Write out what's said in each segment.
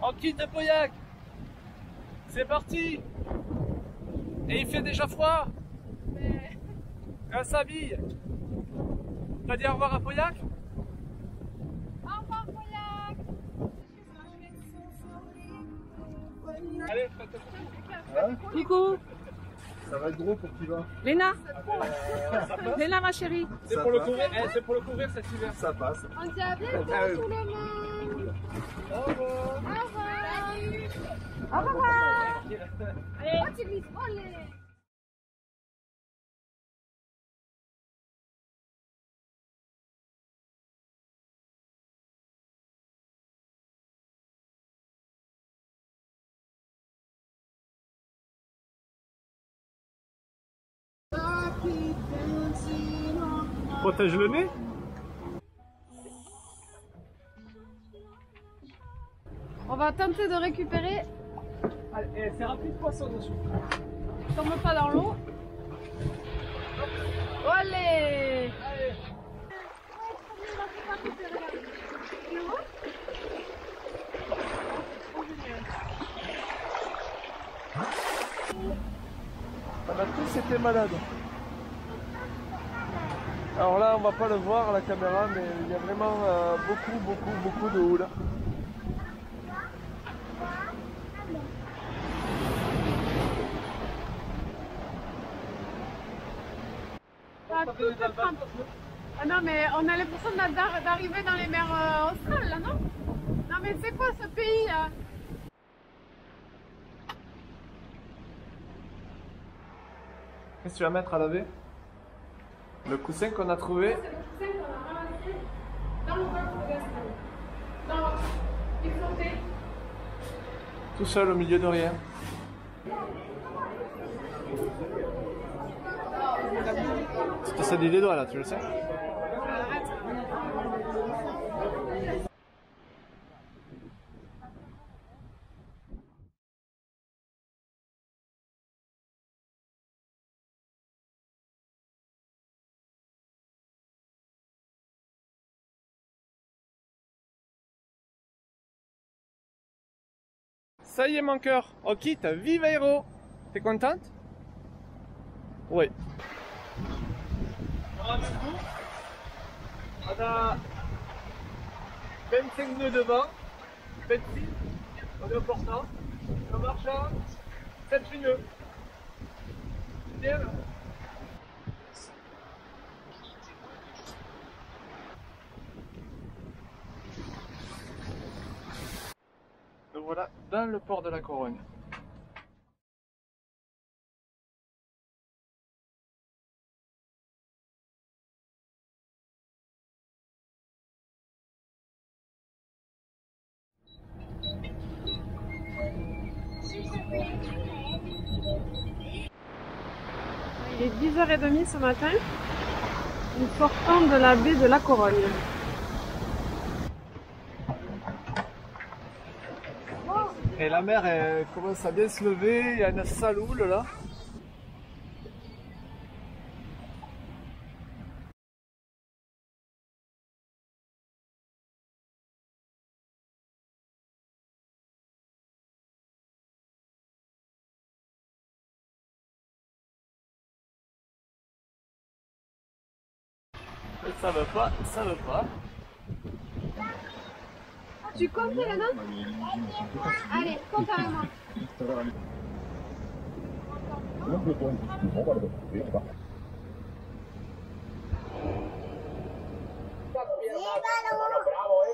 On quitte Pauillac. C'est parti. Et il fait déjà froid. Mais... On s'habille. T'as dit au revoir à Pauillac? Au revoir Pauillac. Allez, faites-le. Hein? Coucou. Ça va être gros pour qui va? Léna. Ça passe. Léna ma chérie. C'est pour le couvrir. C'est pour le couvrir cet hiver. Ça passe. On dit à bientôt tout le monde. Au revoir. Au revoir. Au revoir. Allez, oh, tu glisses. Allez. Protège le nez. On va tenter de récupérer. Allez, c'est rapide poisson dessus. Tombe pas dans l'eau. Allez. Allez. On a tous été malades. Alors là, on va pas le voir à la caméra, mais il y a vraiment beaucoup de houle. Ah non, mais on a l'impression d'arriver dans les mers australes, là, non? Non, mais c'est quoi ce pays, là? Qu'est-ce que tu vas mettre à laver? Le coussin qu'on a trouvé. C'est le coussin qu'on a ramassé dans le golfe de Gaston. Il flottait. Tout seul au milieu de rien. Tu te salis les doigts là, tu le sais? Arrête. Ça y est mon cœur, on quitte Viveiro. T'es contente? Oui. On a 25 nœuds devant, 26, on est au portant, on marche à 7 nœuds. Bien. Donc voilà, dans le port de la Corogne. Il est 10h30 ce matin. Nous sortons de la baie de la Corogne. Et la mer elle commence à bien se lever, il y a une sale houle là. Ça veut pas, ça veut pas. Tu comptes, Elena? Allez, compte avec moi. Bravo,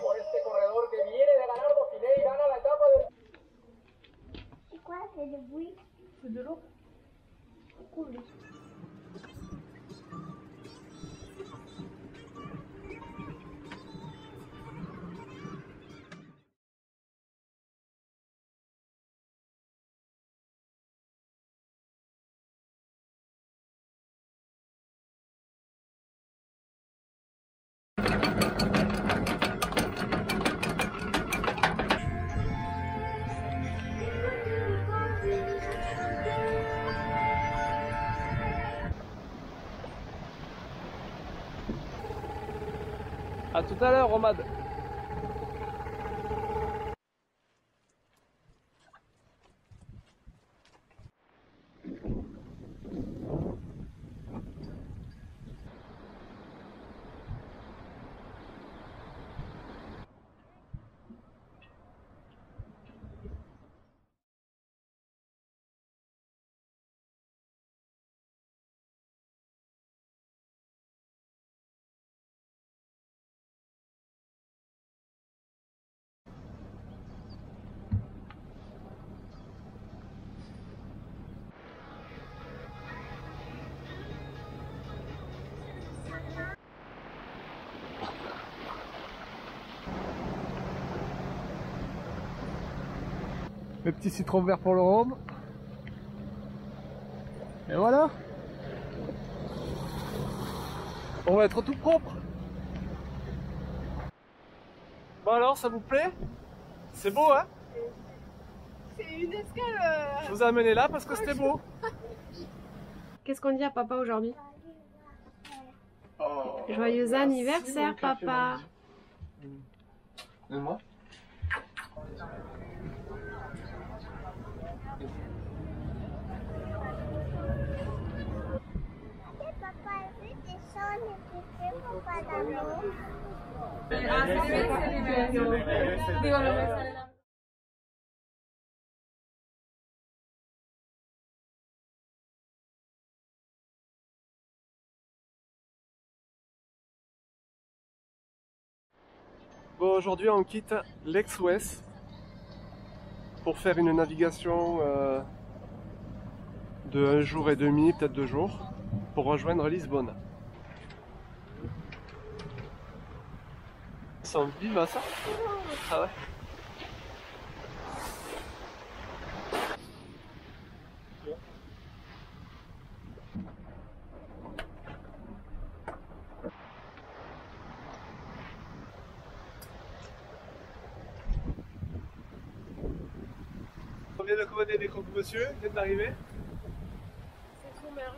por este corredor que viene de ganar Dauphiné y gana la etapa de... C'est quoi? C'est le bruit? C'est de l'eau. Cool. A tout à l'heure, Romad. Le petit citron vert pour le rhum. Et voilà. On va être tout propre. Bon alors, ça vous plaît? C'est beau, hein? C'est une escale. Je vous ai amené là parce que c'était beau. Qu'est-ce qu'on dit à papa aujourd'hui? Oh, Joyeux anniversaire, papa. Et moi? Papa, il descend et tu fais papa d'amour. Bon, aujourd'hui on quitte l'Ex-Ouest pour faire une navigation de 1 jour et demi, peut-être 2 jours, pour rejoindre Lisbonne. Ça en vive à ça? Ah ouais. On vient de commander des croque-monsieur, vient d'arriver. C'est trop bien.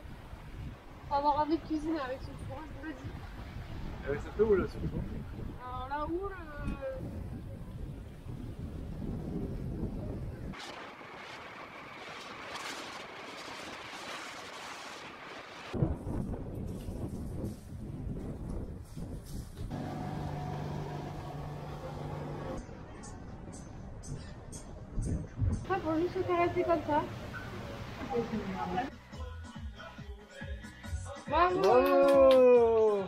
Faut avoir envie de cuisiner avec ce four, je vous le dis. Et ça fait où là, ce four? Alors là où le... Ah, pour juste se caresser comme ça. Bravo! Oh!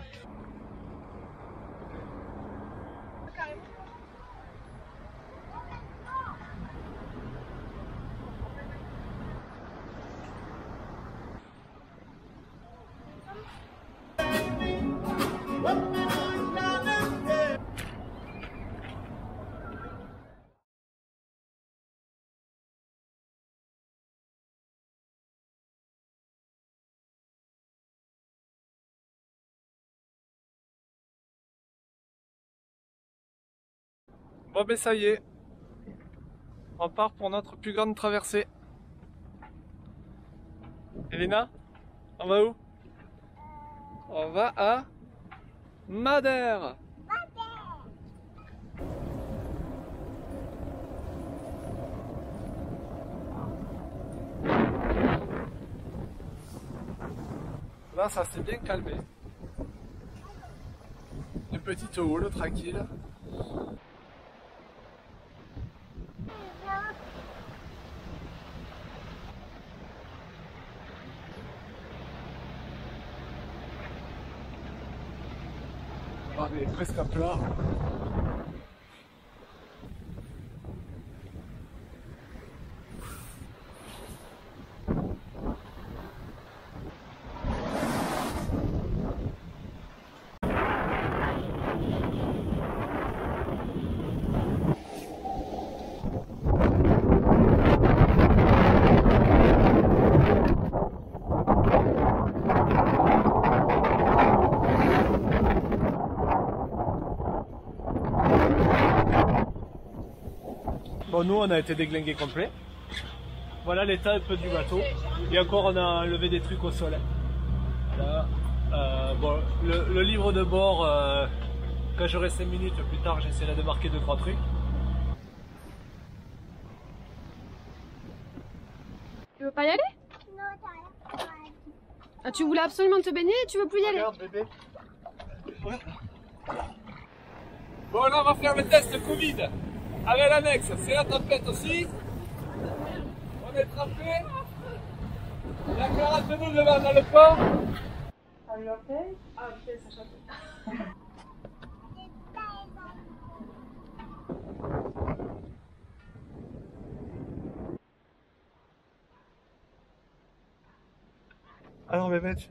Bon ben ça y est, on part pour notre plus grande traversée. Elena, on va où? On va à Madère. Là ça s'est bien calmé. Une petite houle tranquille. On est presque à plat. Bon, nous on a été déglingués complet. Voilà l'état un peu du bateau. Et encore on a enlevé des trucs au sol. Là, bon, le livre de bord, quand j'aurai 5 minutes plus tard, j'essaierai de marquer 2-3 trucs. Tu veux pas y aller? Non, t'as rien. Ah, tu voulais absolument te baigner et tu veux plus y aller? Regarde bébé. Ouais. Bon là on va faire le test Covid. Avec l'annexe, c'est la tempête aussi. On est trempé. Il y a 40 minutes de vent dans le port. Ah, putain, ça chatte. Alors bébé, tu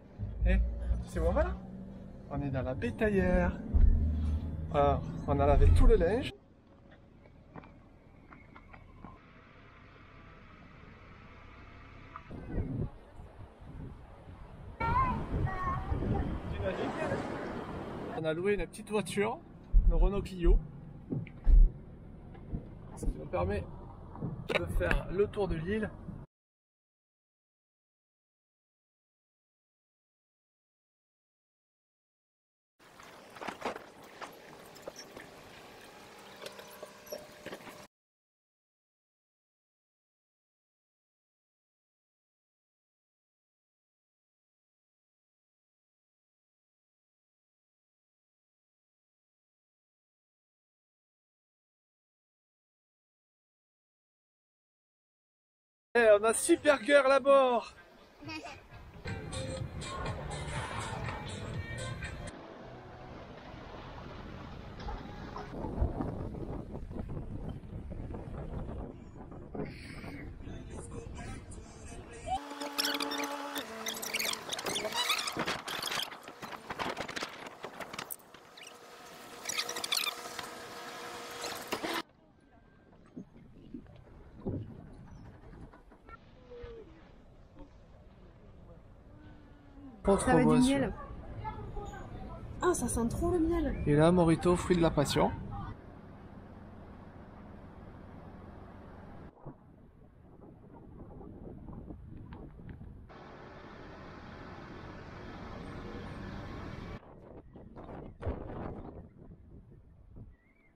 sais où on va là? On est dans la bétaillère. Alors, on a lavé tout le linge. On a loué une petite voiture, une Renault Clio, ce qui nous permet de faire le tour de l'île. Hey, on a Super Girl à bord. Ça va du miel. Ah, ça sent trop le miel. Et là, Morito, fruit de la passion.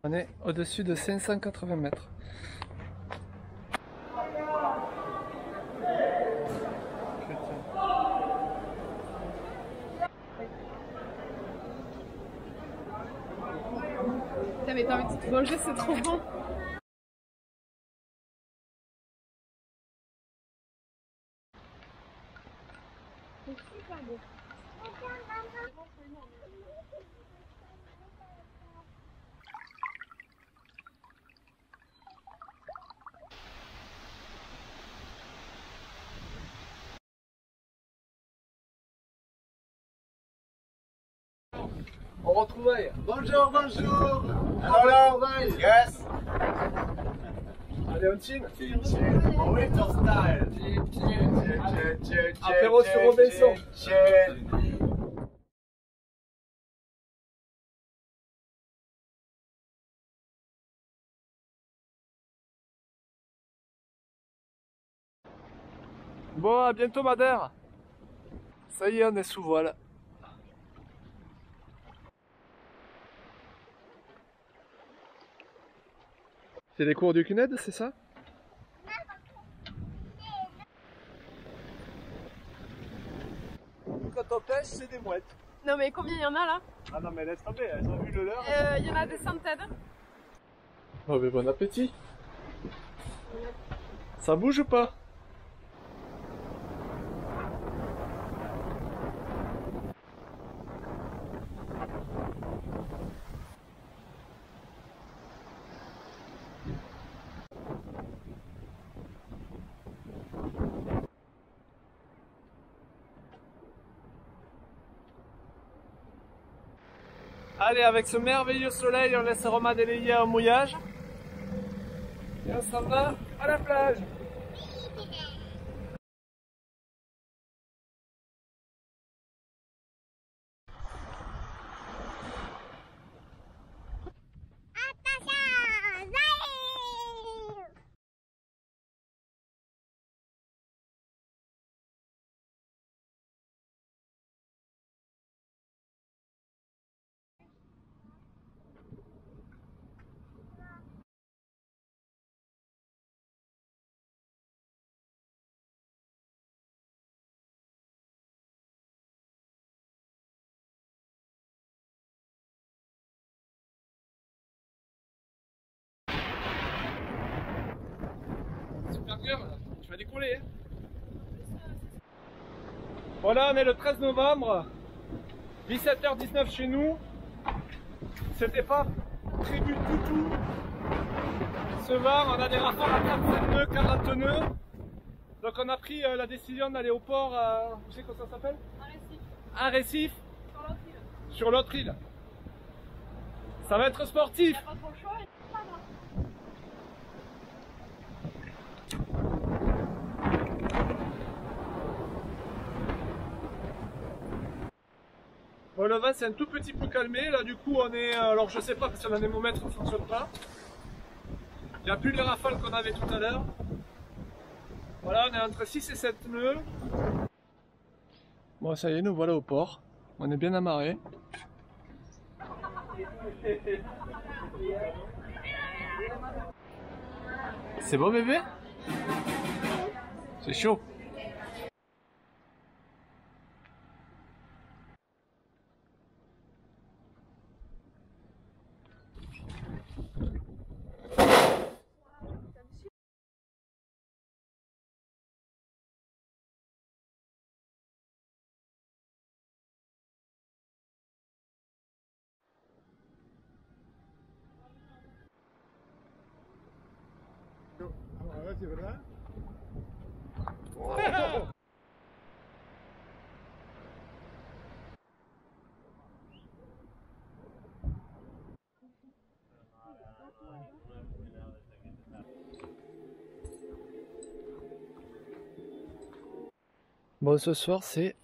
On est au-dessus de 580 mètres. Putain, mais t'as envie de te manger, c'est trop bon. C'est super beau. On retrouvaille. Bonjour, bonjour. Alors, yes. Allez, on team. Winter style. Apéro sur Robinson. Bon, à bientôt Madère. Ça y est, on est sous voile. C'est les cours du CNED, c'est ça? Quand on pêche, c'est des mouettes. Non, mais combien il y en a là? Ah non, mais laisse tomber, elles ont vu le leur. Il y en a des centaines. Oh, mais bon appétit. Ça bouge ou pas? Allez, avec ce merveilleux soleil, on laisse Romain délayer un mouillage. Et on s'en va à la plage. Super Girl, tu vas décoller. Hein. Voilà, on est le 13 novembre, 17h19 chez nous. C'était pas prévu du tout. Ce vent, on a des rapports à 37 nœuds, 40 nœuds. Donc on a pris la décision d'aller au port, vous savez comment ça s'appelle? Un récif. Sur l'autre île. Ça va être sportif. Bon, le vent c'est un tout petit peu calmé, là du coup on est, alors je sais pas parce que l'anémomètre ne fonctionne pas. Il n'y a plus les rafales qu'on avait tout à l'heure. Voilà, on est entre 6 et 7 nœuds. Bon ça y est, nous voilà au port. On est bien amarré. C'est bon bébé? C'est chaud. C'est vrai. Bon, ce soir c'est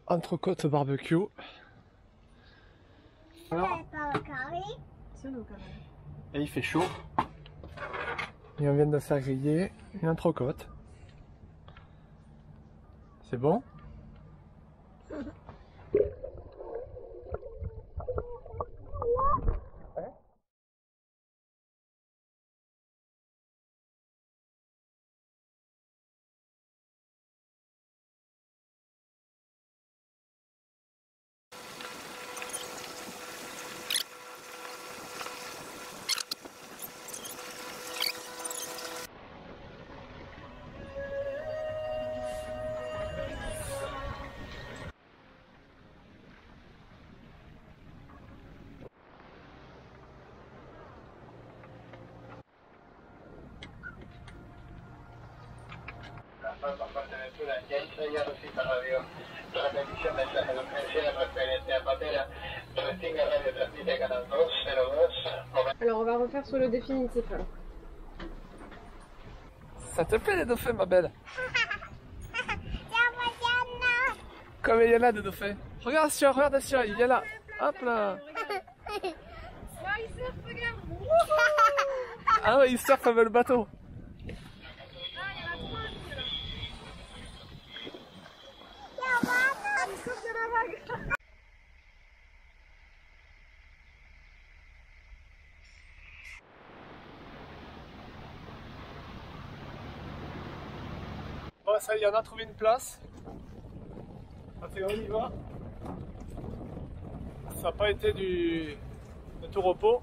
entrecôte barbecue. Et il fait chaud. Et on vient de faire griller une entrecôte. C'est bon? Por parte de Sura, ya ensayado cita radio, repetición mensaje de urgencia referente a Patera, Restinga Radio transmite canal 202. Alors on va refaire sur le définitif alors. Ça te plaît les dauphins ma belle? Comme il y en a de dauphins. Regarde Sia, il y en a. Hop là. Là il surfe, regarde. Ah ouais, il surfe avec le bateau. Bon, ça y est, on a trouvé une place. On y va. Ça n'a pas été de tout repos.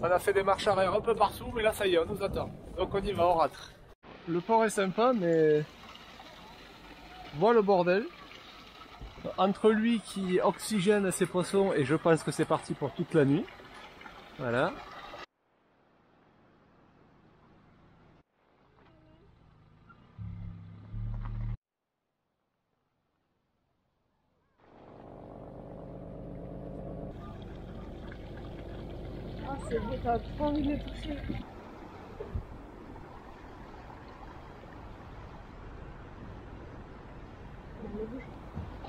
On a fait des marches arrière un peu partout, mais là ça y est, on nous attend. Donc on y va, on rentre. Le port est sympa, mais voilà le bordel. Entre lui qui oxygène ses poissons et je pense que c'est parti pour toute la nuit. Voilà. Ah c'est beau, t'as trop envie de le toucher.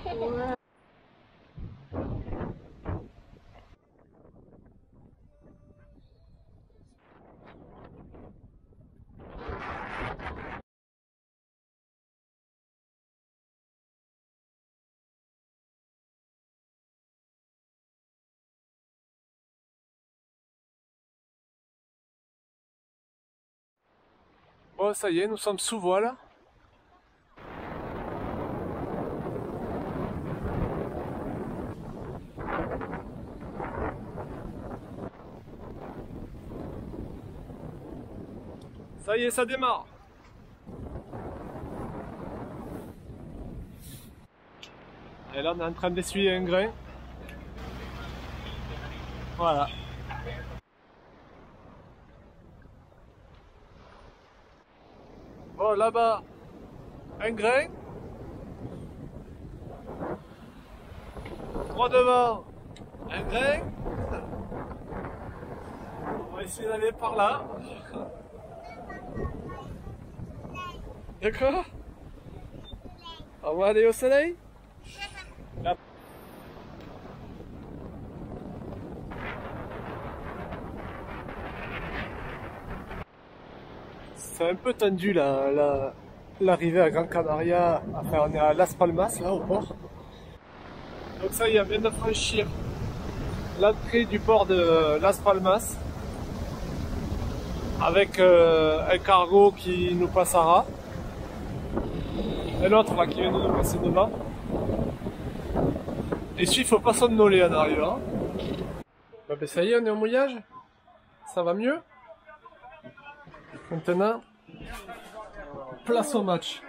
Ouais. Bon, ça y est, nous sommes sous voile. Ça y est, ça démarre. Et là, on est en train d'essuyer un grain. Voilà. Bon, là-bas, un grain. Droit devant, un grain. On va essayer d'aller par là. D'accord? On va aller au soleil? Là. c'est un peu tendu l'arrivée à Gran Canaria. Enfin, on est à Las Palmas, là, au port. Donc ça, il vient de franchir l'entrée du port de Las Palmas avec un cargo qui nous passera et l'autre là qui vient de nous passer devant. Et il faut pas somnoler en arrivant. Ben ça y est, on est au mouillage. Ça va mieux. Maintenant, place au match.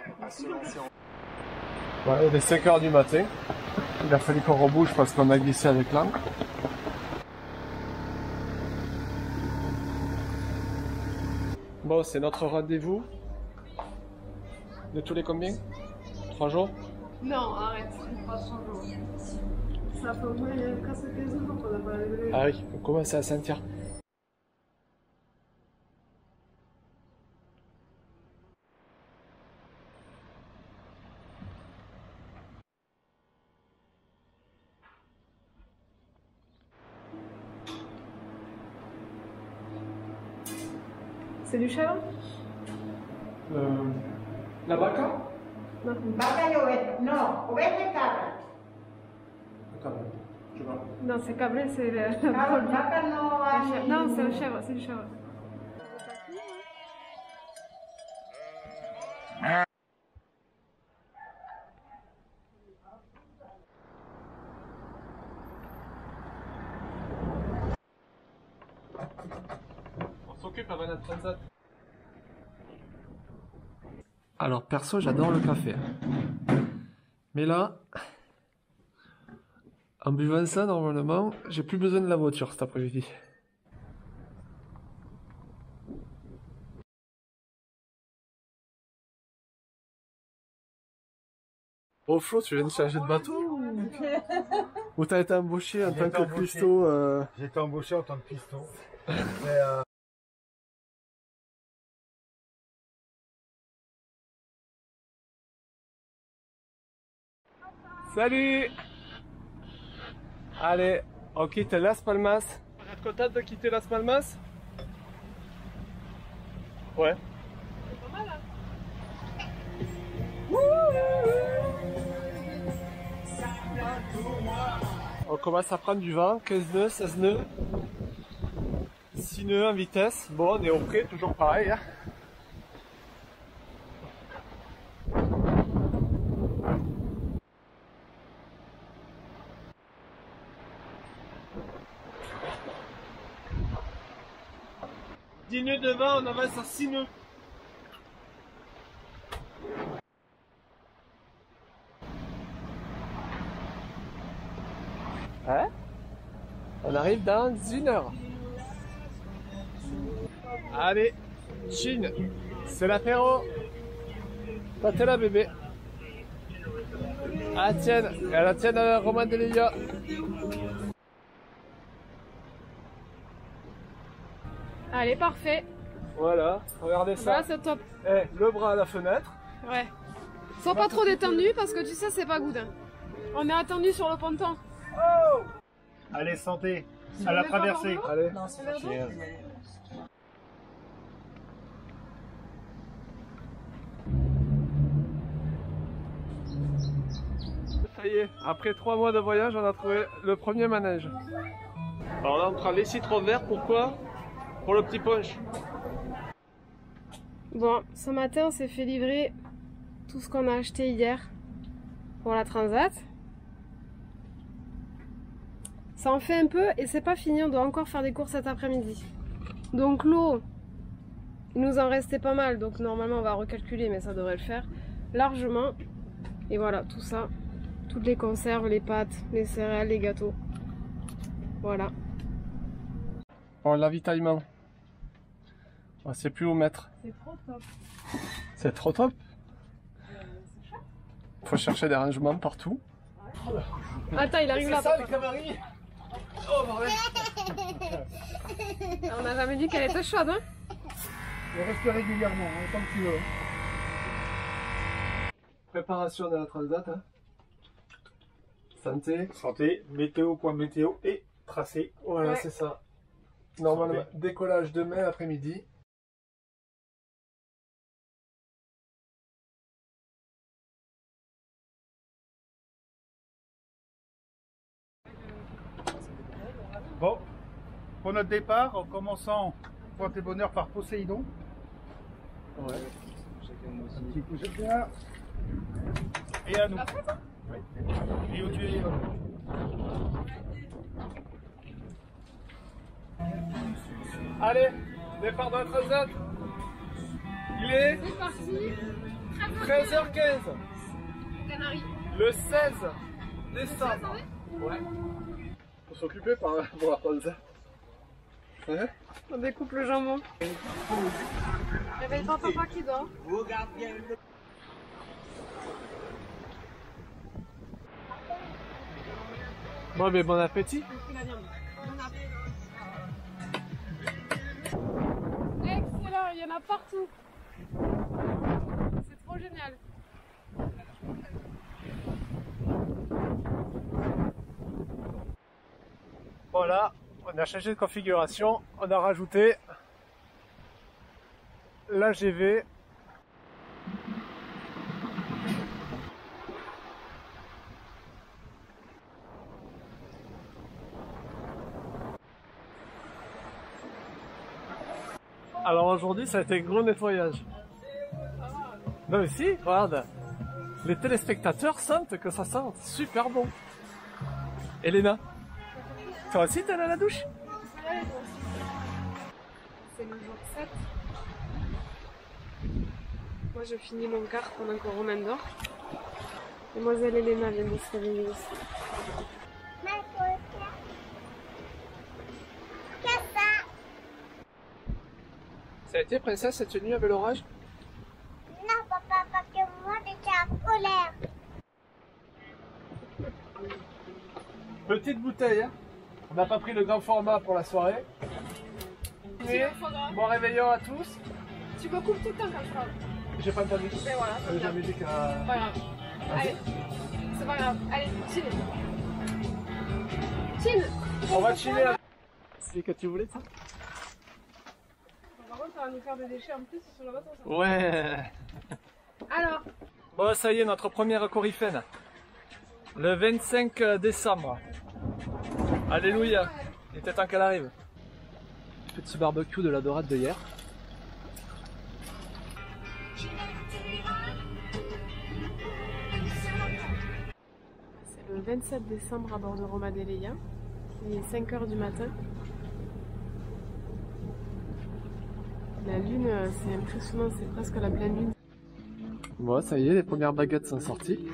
Ouais, il est 5 h du matin. Il a fallu qu'on rebouge parce qu'on a glissé avec l'ancre. Bon, c'est notre rendez-vous. De tous les combien? 3 jours? Non, arrête, c'est pas 3 jours. Ça fait au moins presque 15 jours qu'on n'a pas levé. Ah oui, on commence à sentir. C'est du chèvre? La vaca? Non. Vaca y oveja, no, oveja y cabra. Non, c'est cabré, c'est le. Vaca no hay. Non, c'est le chèvre, c'est du chèvre. On s'occupe avant notre transat. Alors perso, j'adore le café. Mais là, en buvant ça, normalement, j'ai plus besoin de la voiture cet après-midi. Oh Flo, tu viens de changer de bateau ou t'as été embauché en tant que cuistot J'ai été embauché en tant que cuistot. Salut! Allez, on quitte Las Palmas. Vous êtes contente de quitter Las Palmas? Ouais. C'est pas mal, hein? On commence à prendre du vent, 15 nœuds, 16 nœuds, 6 nœuds en vitesse. Bon, on est au près, toujours pareil. Hein. Dix nœuds de vent, on avance à 6 nœuds. Hein? On arrive dans 1 heure. Allez, Chine, c'est l'apéro. Toi t'es là bébé. À la tienne, et à la tienne Romain Delia. Allez, parfait. Voilà, regardez ça. Voilà, c'est top. Eh, le bras à la fenêtre. Ouais. Sois pas trop détendu parce que tu sais, c'est pas goudin. On est attendu sur le ponton. Oh! Allez, santé à la traversée. Allez. Cheers. Ça y est, après 3 mois de voyage, on a trouvé le premier manège. Alors là, on prend les citrons verts, pourquoi? Pour le petit punch. Bon, ce matin, on s'est fait livrer tout ce qu'on a acheté hier pour la transat. Ça en fait un peu et c'est pas fini, on doit encore faire des courses cet après-midi. Donc l'eau, il nous en restait pas mal, donc normalement on va recalculer, mais ça devrait le faire largement. Et voilà, tout ça, toutes les conserves, les pâtes, les céréales, les gâteaux. Voilà. Bon, l'avitaillement. On sait plus où mettre. C'est trop top. C'est trop top. Faut chercher des rangements partout. Attends, il arrive là. C'est ça les camaries. Oh bordel. On n'a jamais dit qu'elle était chaude, hein? On reste régulièrement, hein, tant que tu veux. Préparation de la transat. Hein. Santé. Santé, météo.météo et tracé. Voilà, Ouais. c'est ça. Normalement, Santé. décollage demain après-midi. pour notre départ, en commençant Pointe et Bonheur par Poséidon. Ouais. Un petit coup de bien. Et à nous. Oui. Et au tuyau. Allez, départ de notre zone. Il est C'est parti. 13h15. Canaries. Le 16 décembre. Ouais. Faut s'occuper pour apprendre ça. Ouais. On découpe le jambon. Réveille-toi, papa qui dort. Bon, mais bon appétit. Excellent, il y en a partout. C'est trop génial. Voilà, on a changé de configuration. On a rajouté l'AGV. Alors aujourd'hui, ça a été un gros nettoyage. Non mais si, regarde. Les téléspectateurs sentent que ça sent super bon. Elena, toi aussi t'es allée à la douche? C'est le jour 7. Moi je finis mon quart pendant que Romain dort. Mademoiselle Elena vient de se réveiller aussi. Ça a été, princesse, cette nuit avec l'orage? Non, papa, parce que moi, j'étais en colère. Petite bouteille, hein. On n'a pas pris le grand format pour la soirée. Mais bon réveillon à tous. Tu me coupes tout le temps comme ça. J'ai pas entendu. Et voilà, c'est J'ai bien. musique à... Pas grave. Allez, c'est pas grave. Allez, chill. Chill. On va chiller. C'est que tu voulais ça? Par contre, ça va nous faire des déchets en plus sur le bateau. Ça. Ouais. Alors, Bon, ça y est, notre première coryphène. Le 25 décembre. Alléluia. Il était temps qu'elle arrive. Petit barbecue de la dorade de hier. c'est le 27 décembre à bord de Roma Delia. Il est 5 h du matin. La lune, c'est impressionnant, c'est presque la pleine lune. Bon, ça y est, les premières baguettes sont sorties.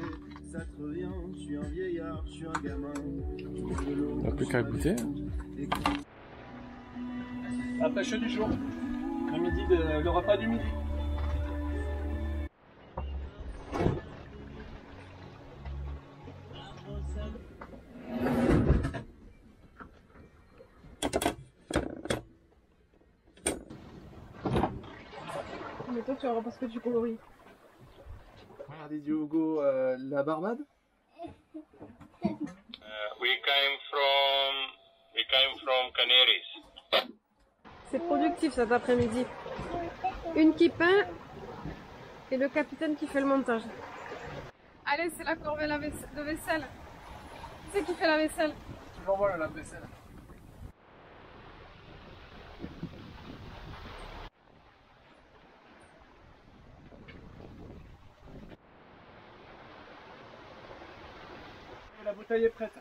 On n'a plus qu'à goûter. La pêche du jour. Le midi, le repas du midi. Mais toi, tu vas voir parce que tu coloris. Regardez Diogo, la Barbade. We came from Canaries. C'est productif cet après-midi. Une qui peint et le capitaine qui fait le montage. Allez, c'est la corvée de vaisselle. Qui c'est qui fait la vaisselle? Toujours moi le lave-vaisselle. La bouteille est prête.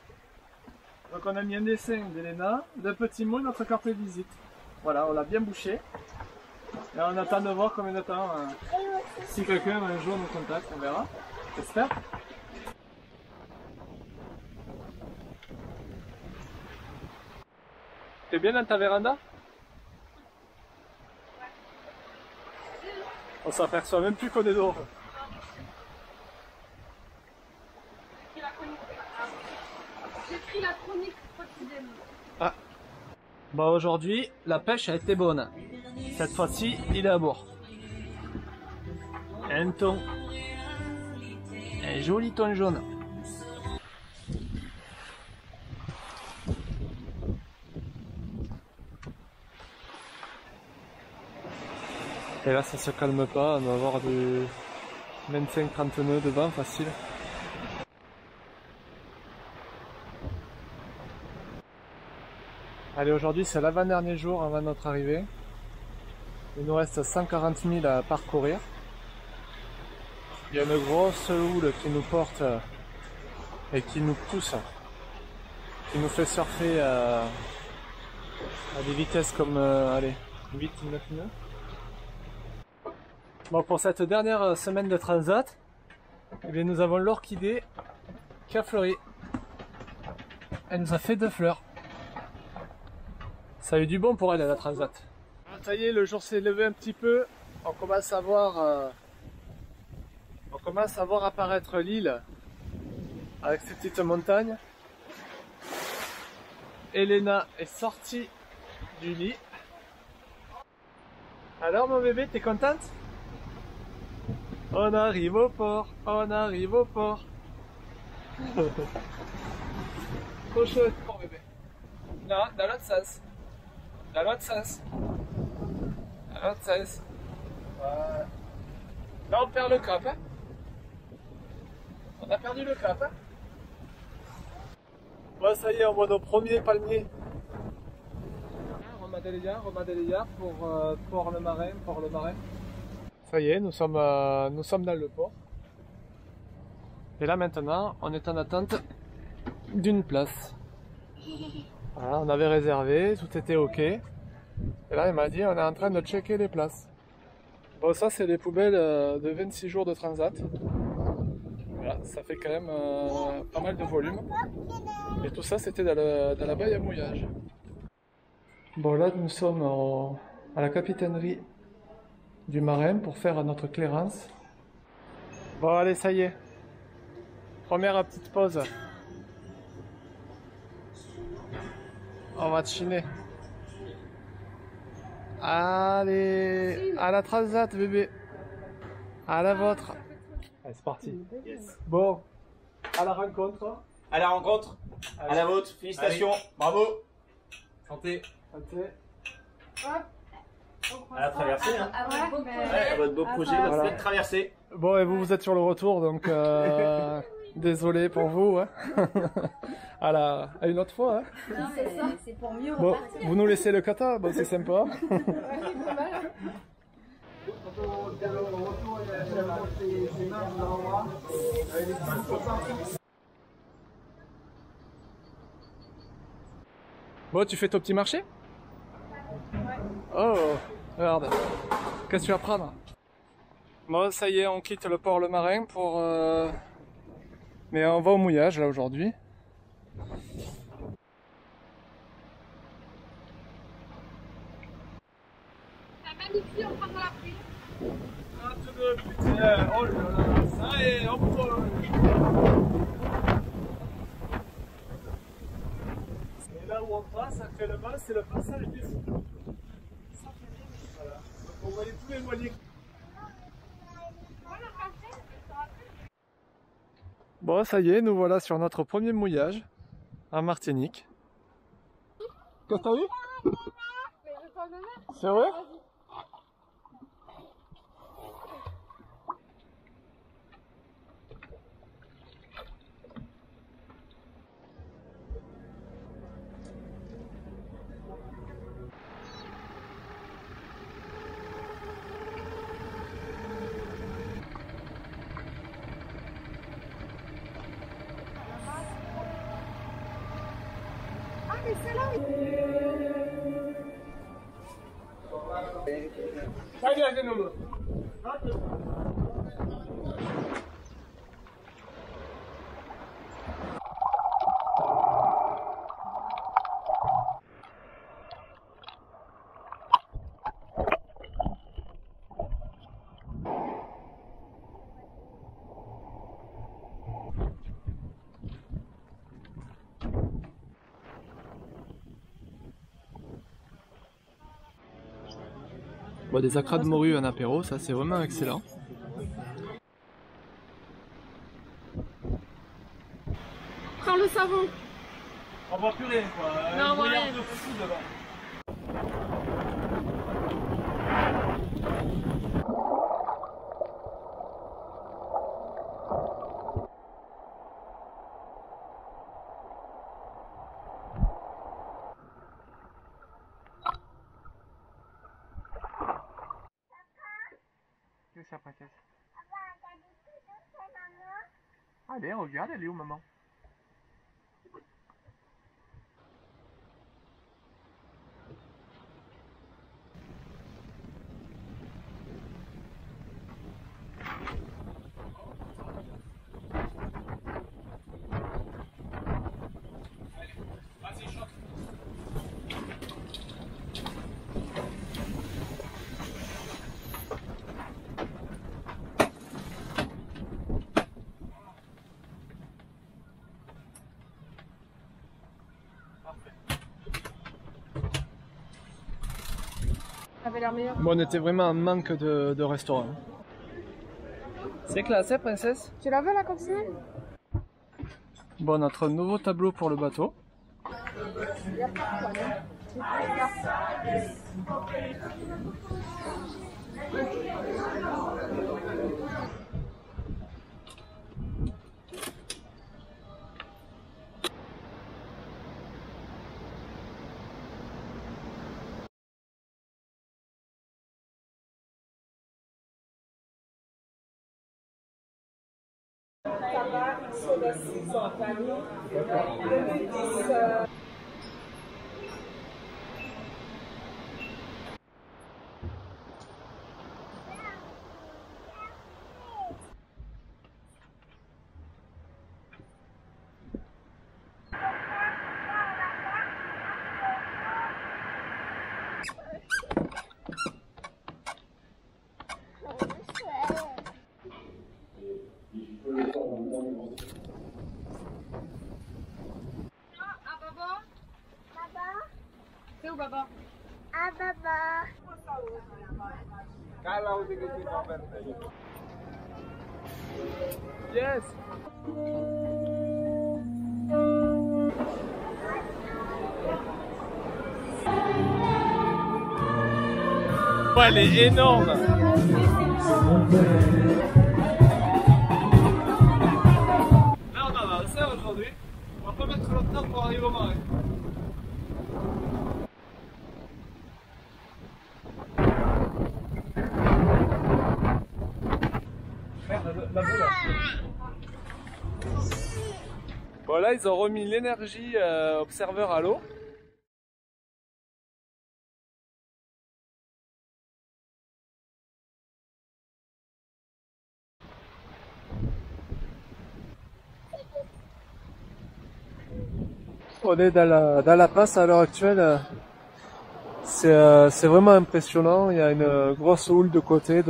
Donc on a mis un dessin d'Elena, de petits mots, notre carte de visite. Voilà, on l'a bien bouché. Et on attend de voir combien de temps, si quelqu'un un jour nous contacte, on verra. J'espère. T'es bien dans ta véranda? On s'aperçoit même plus qu'on est dehors. J'ai pris la chronique quotidienne. Ah. Bon, aujourd'hui, la pêche a été bonne. Cette fois-ci, il est à bord. Un thon. Un joli thon jaune. Et là, ça se calme pas. On va avoir du 25-30 nœuds de vent facile. Allez, aujourd'hui c'est l'avant-dernier jour avant notre arrivée. Il nous reste 140 000 à parcourir. Il y a une grosse houle qui nous porte et qui nous pousse, qui nous fait surfer à des vitesses comme allez, 8-9 nœuds. Bon, pour cette dernière semaine de transat, eh bien, nous avons l'orchidée qui a fleuri. Elle nous a fait 2 fleurs. Ça a eu du bon pour elle, la transat. Ça y est, le jour s'est levé un petit peu. On commence à voir apparaître l'île avec ses petites montagnes. Elena est sortie du lit. Alors mon bébé, t'es contente? On arrive au port, on arrive au port. Trop chouette pour bébé. Non, dans l'autre sens. Dans l'autre sens. Dans l'autre sens. Voilà. Là on perd le cap, hein. On a perdu le cap, hein. Bon, ça y est, on voit nos premiers palmiers. Romadelia pour Port-le-Marin, Port-le-Marin. Ça y est, nous sommes dans le port. Et là maintenant, on est en attente d'une place. Voilà, on avait réservé, tout était ok. Et là, il m'a dit, on est en train de checker les places. Bon, ça, c'est les poubelles de 26 jours de transat. Voilà, ça fait quand même pas mal de volume. Et tout ça, c'était dans la baie à mouillage. Bon, là, nous sommes à la capitainerie du Marin pour faire notre clairance. Bon, allez, ça y est. Première petite pause. On va chiner. Allez, à la transat, bébé. À la vôtre. Allez, c'est parti. Yes. Bon, à la rencontre. À la rencontre, à la vôtre, félicitations, allez. Bravo. Santé. Santé. À la traversée, hein. À votre beau projet, voilà. Votre traversée. Bon, et vous êtes sur le retour, donc désolé pour vous. Hein. À une autre fois. Hein. Non, c'est pour mieux bon, repartir. vous nous laissez le kata, bon, c'est sympa. Bon, tu fais ton petit marché? Oh, regarde. Qu'est-ce que tu vas prendre? Bon, ça y est, on quitte le port Le Marin pour... Mais on va au mouillage, là, aujourd'hui. Ici, on prend de la pluie. Putain, oh là là, ça y est, hop. Et là où on passe actuellement, c'est le passage des fous. Voilà. Donc on voyait tous les voiliers. Bon, ça y est, nous voilà sur notre premier mouillage en Martinique. Qu'est-ce que t'as eu? C'est vrai? Bon, des acras de morue en apéro, ça c'est vraiment excellent. Prends le savon. On voit plus rien quoi. Non, on voit rien. De fou devant. la princesse. Allez, regarde, elle est où maman? avait l'air meilleur. Bon, on était vraiment en manque de restaurant. C'est classe, hein, princesse? Tu la veux la coccinelle? Bon, notre nouveau tableau pour le bateau. C'est où, Baba? Ah, Baba. Yes! Oh, elle est énorme! Là, on a avancé aujourd'hui. On va pas mettre longtemps pour arriver au marais. Bon, là, ils ont remis l'énergie observeur à l'eau. On est dans la passe à l'heure actuelle. C'est vraiment impressionnant. Il y a une grosse houle de côté.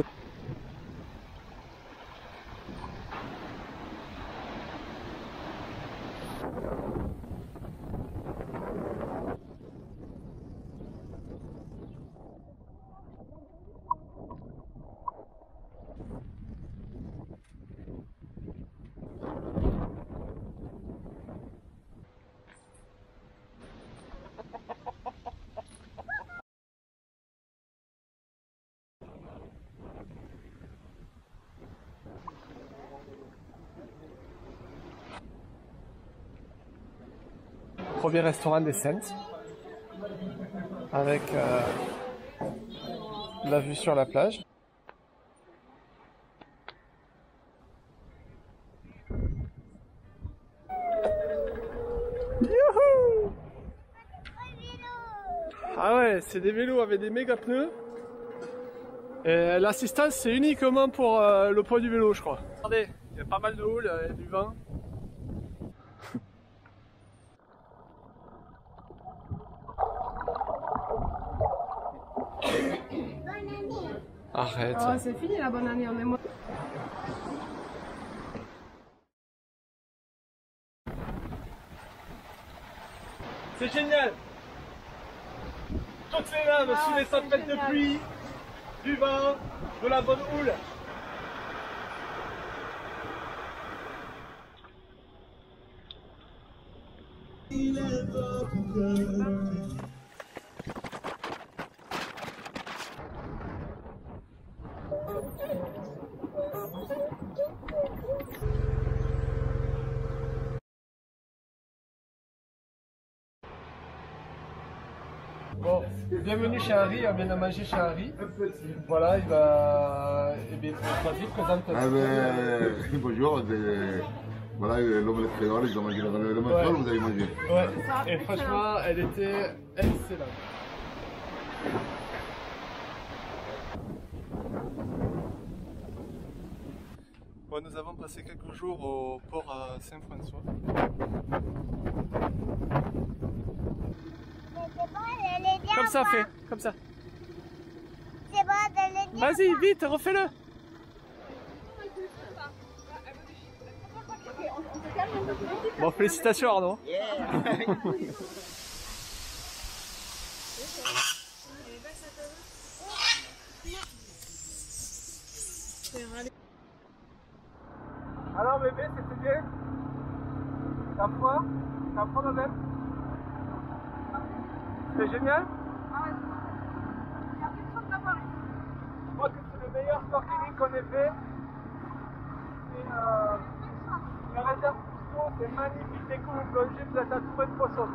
Premier restaurant des Saintes, avec la vue sur la plage. Youhou! Ah ouais, c'est des vélos avec des méga pneus. Et l'assistance c'est uniquement pour le poids du vélo, je crois. Regardez, il y a pas mal de houle, il y a du vent. Arrête. Oh, c'est fini la bonne année, on est mort. C'est génial. Toutes les lames sous les tempêtes de pluie, du vent, de la bonne houle. Bon, Bienvenue chez Harry, on vient de manger chez Harry. Voilà, il va... Eh bien, vas-y, présente-toi. Ah ben, bonjour, voilà, l'omelette créole, ils ont mangé l'omelette créole, vous avez mangé. Ouais, et franchement, elle était excellente. Bon, nous avons passé quelques jours au port Saint-François. Comme ça, fait, comme ça. Vas-y, vite, refais-le. Bon, félicitations Arnaud. Alors bébé, c'était bien? T'as froid ma belle? C'est génial? Je crois que c'est le meilleur snorkeling qu'on ait fait. La réserve Cousteau, c'est magnifique, dès que vous plongez, vous êtes à trouver de poisson.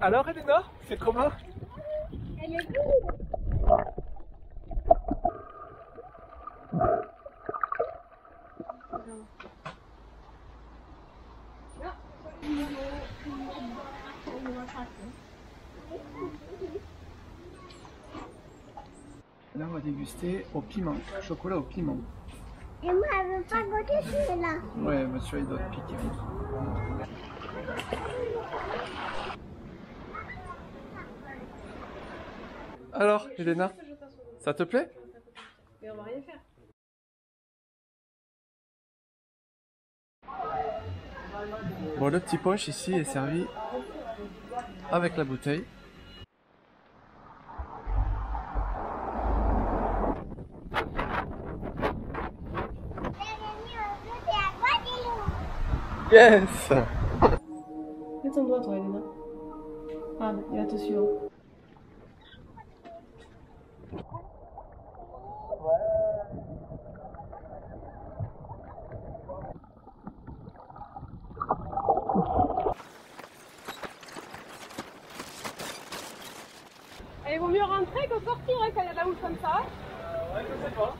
Alors Elena, c'est comment? Elle est cool. Là on va déguster au piment, chocolat au piment. Et moi je veux pas goûter celui-là. Ouais, mais celui-là il doit te piquer. Alors, Elena, ça te plaît? Mais on va rien faire. Bon, le petit punch ici est servi avec la bouteille. Yes! Mets ton doigt, toi, Elena. Ah, il va te suivre. Il vaut mieux rentrer que sortir hein, quand il y a de la houle comme ça. Ouais, je sais pas.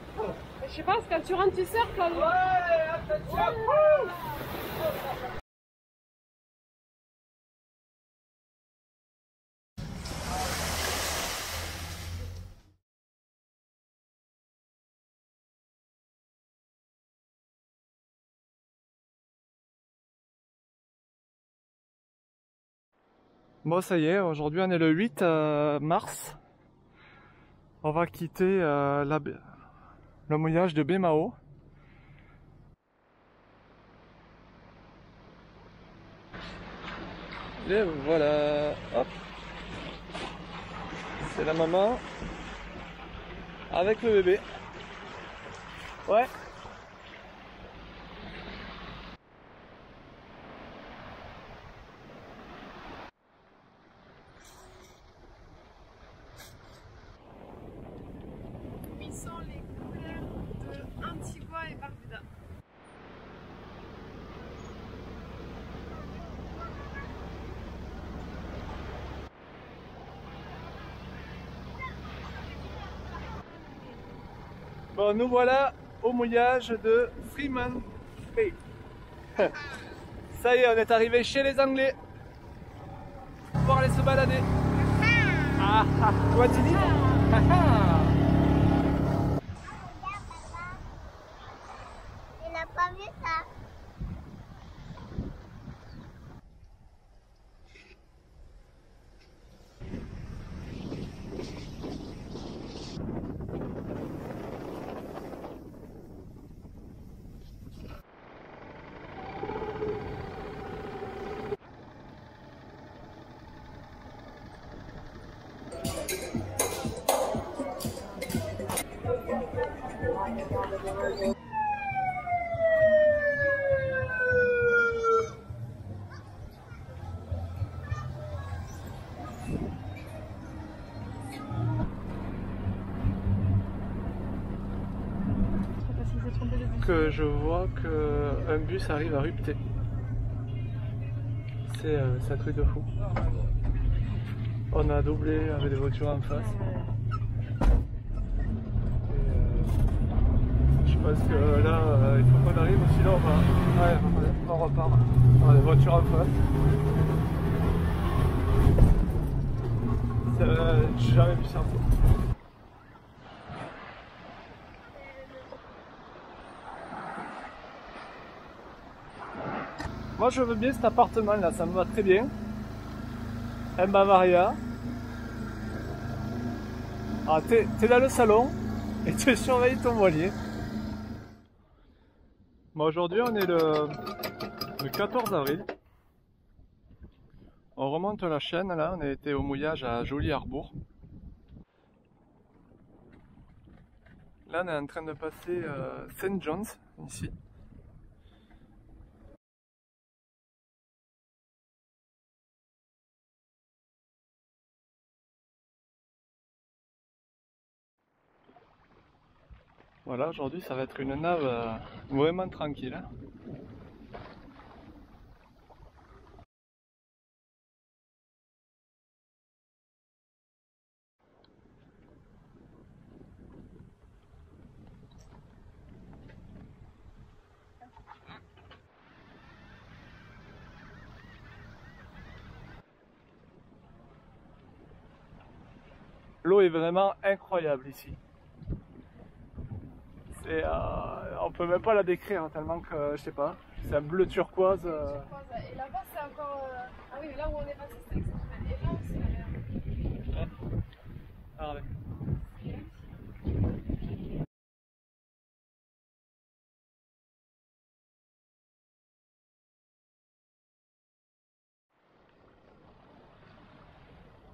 Je sais pas, quand tu rentres, tu sors quand... Ouais, attention! Bon, ça y est, aujourd'hui on est le 8 mars. On va quitter le mouillage de Baie-Mahault. Et voilà, hop. C'est la maman avec le bébé. Ouais. Ils sont les couleurs de Antigua et Barbuda. Bon, nous voilà au mouillage de Freeman Bay. Ça y est, on est arrivé chez les Anglais. Pour aller se balader. Ah ah, toi tu dis? Ah ah. Il n'a pas vu ça. que je vois qu'un bus arrive à Rupté. C'est un truc de fou. On a doublé avec des voitures en face. Je pense que là, il faut qu'on arrive, sinon on repart. On a des voitures en face. J'ai jamais vu ça. Moi je veux bien cet appartement là, ça me va très bien. Un Bavaria. Ah, t'es dans le salon et tu surveilles ton voilier. Bon, aujourd'hui on est le 14 avril. On remonte la chaîne là, on a été au mouillage à Joly-Harbour. Là on est en train de passer St. John's ici. Voilà, aujourd'hui ça va être une nave vraiment tranquille. L'eau est vraiment incroyable ici. On peut même pas la décrire tellement que je sais pas, c'est un bleu turquoise. Et là-bas c'est encore. Ah oui, mais là où on est passé c'est exceptionnel. Et là aussi la mer. Ah, ouais.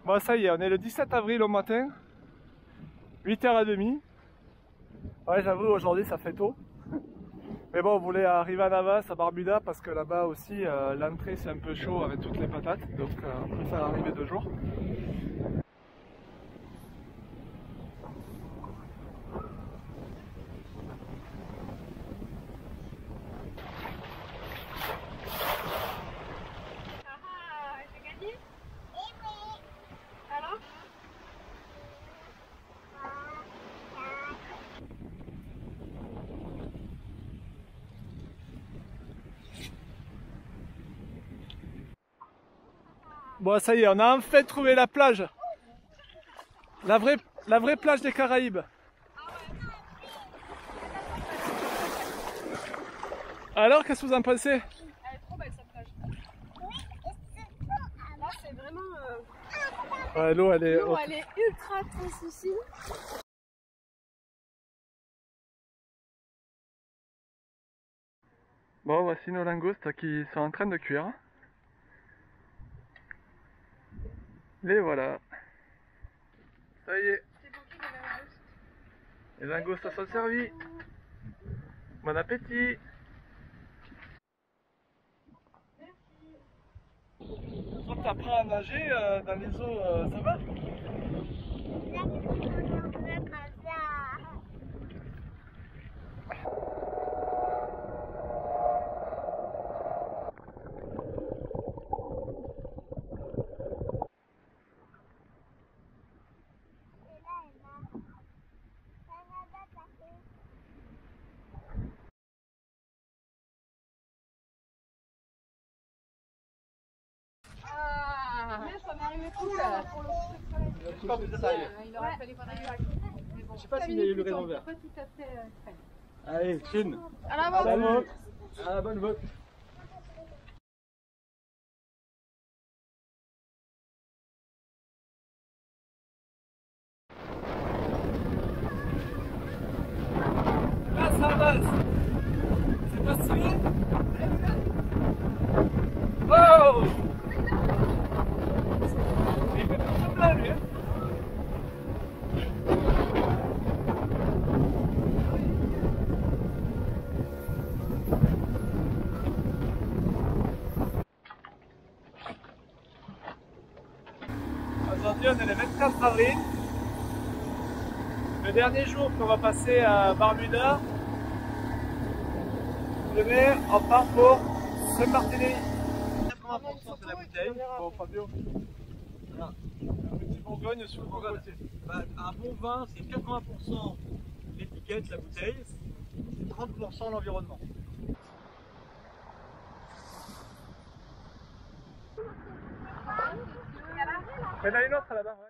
Bon, ça y est, on est le 17 avril au matin, 8h30. Ouais, j'avoue, aujourd'hui ça fait tôt. Mais bon, on voulait arriver en avance à Barbuda parce que là-bas aussi, l'entrée c'est un peu chaud avec toutes les patates. Donc on préfère arriver 2 jours. Bon, ça y est, on a enfin trouvé la plage. La vraie plage des Caraïbes. Alors, qu'est-ce que vous en pensez? Elle est trop belle cette plage. Là c'est vraiment. Ouais, l'eau elle est ultra translucide. Bon, voici nos langoustes qui sont en train de cuire. Les voilà. Ça y est. Les langoustes sont servies. Bon appétit. Quand tu apprends à nager dans les eaux, ça va? Ça m'est arrivé tout là. Il aurait fallu qu'on aille. Je sais pas s'il y a eu le raison vert. Pas tout à fait prêt. Allez, chine. À la bonne. À la bonne vote. Là, ça avance. C'est pas stylé. Oh! Il fait tout plein, lui. Aujourd'hui, on est le 24 avril. Le dernier jour qu'on va passer à Barbuda. Demain, on part pour Saint-Barthélemy. 80% de la bouteille. Bon, Fabio. Voilà. Un petit Bourgogne sur le bon côté. Bah, un bon vin, c'est 80% l'étiquette, la bouteille, c'est 30% l'environnement. Il y en a une autre là-bas. Ouais.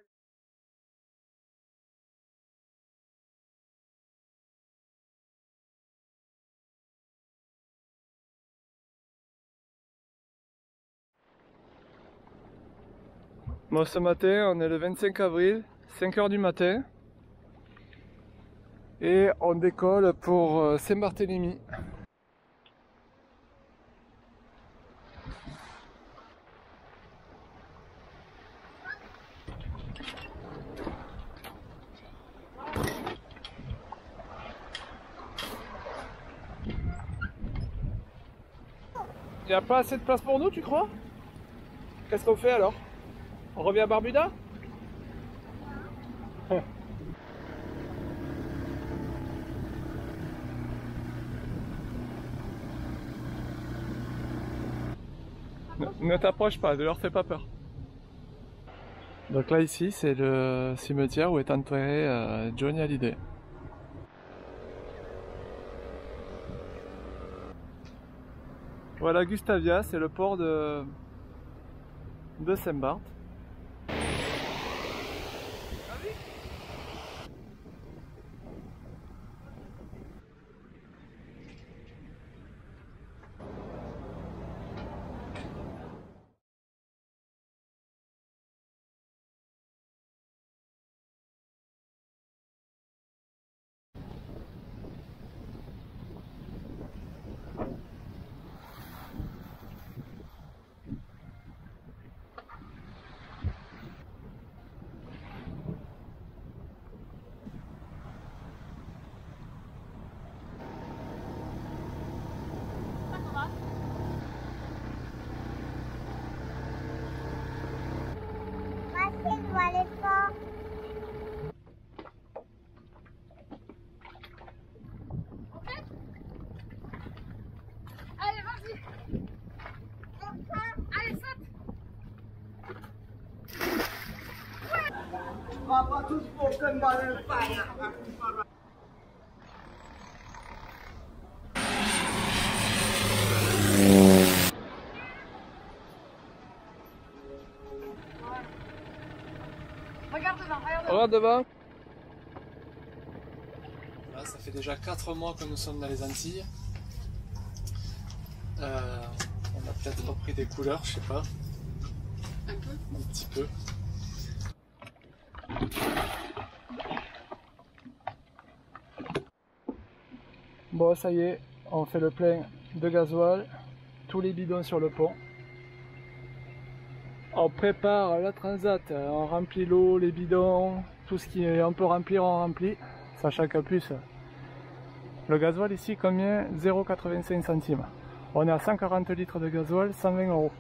Bon, ce matin, on est le 25 avril, 5 h du matin. Et on décolle pour Saint-Barthélemy. Il n'y a pas assez de place pour nous, tu crois? Qu'est-ce qu'on fait alors? On revient à Barbuda? Ne t'approche pas, ne leur fais pas peur. Donc là ici c'est le cimetière où est enterré Johnny Hallyday. Voilà Gustavia, c'est le port de Saint-Barth. Pas tous pour que dans le fire. Regarde devant, regarde devant. Regarde devant. Là, ça fait déjà 4 mois que nous sommes dans les Antilles. On a peut-être repris des couleurs, je sais pas. Un peu. Un petit peu. Bon, ça y est, on fait le plein de gasoil, tous les bidons sur le pont. On prépare la transat, on remplit l'eau, les bidons, tout ce qu'on peut remplir, on remplit. Sachant qu'en plus, le gasoil ici, combien? 0,85 centimes. On est à 140 litres de gasoil, 120 €.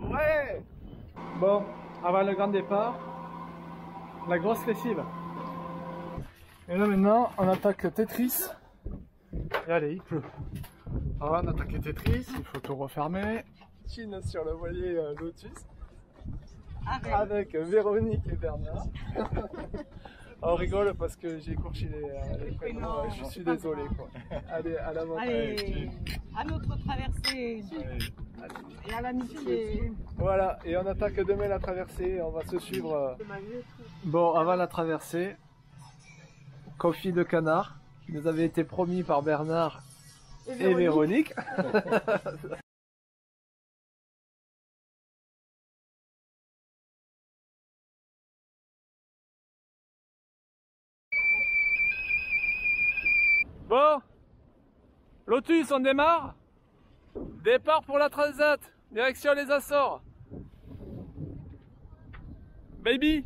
Ouais! Bon, avant le grand départ, la grosse lessive. Et là maintenant, on attaque Tetris. Et allez, il pleut. Alors on attaque Tetris, il faut tout refermer. Chine sur le voilier Lotus. Avec Véronique et Bernard. On rigole parce que j'ai écorché les prénoms, je suis désolé quoi. Allez, à l'avant. Allez, à notre traversée. Et à l'amitié. Voilà, et on attaque demain la traversée, on va se suivre. Bon, avant la traversée, confit de canard, qui nous avait été promis par Bernard et Véronique. Bon, Lotus, on démarre. Départ pour la transat, direction les Açores. Baby.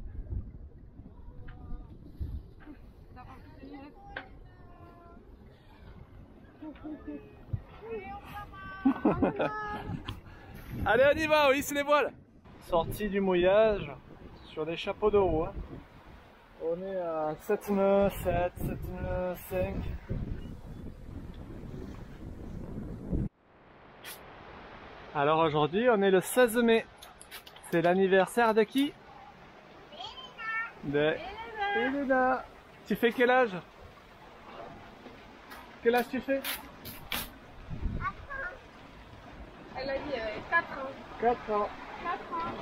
Allez, on y va, on hisse les voiles. Sortie du mouillage sur des chapeaux de roue. Hein. On est à 7 nœuds, 7, 7 nœuds, 5. Alors aujourd'hui on est le 16 mai. C'est l'anniversaire de qui? De Elena. Tu fais quel âge? Quel âge tu fais? Elle a dit 4 ans. 4 ans. 4 ans.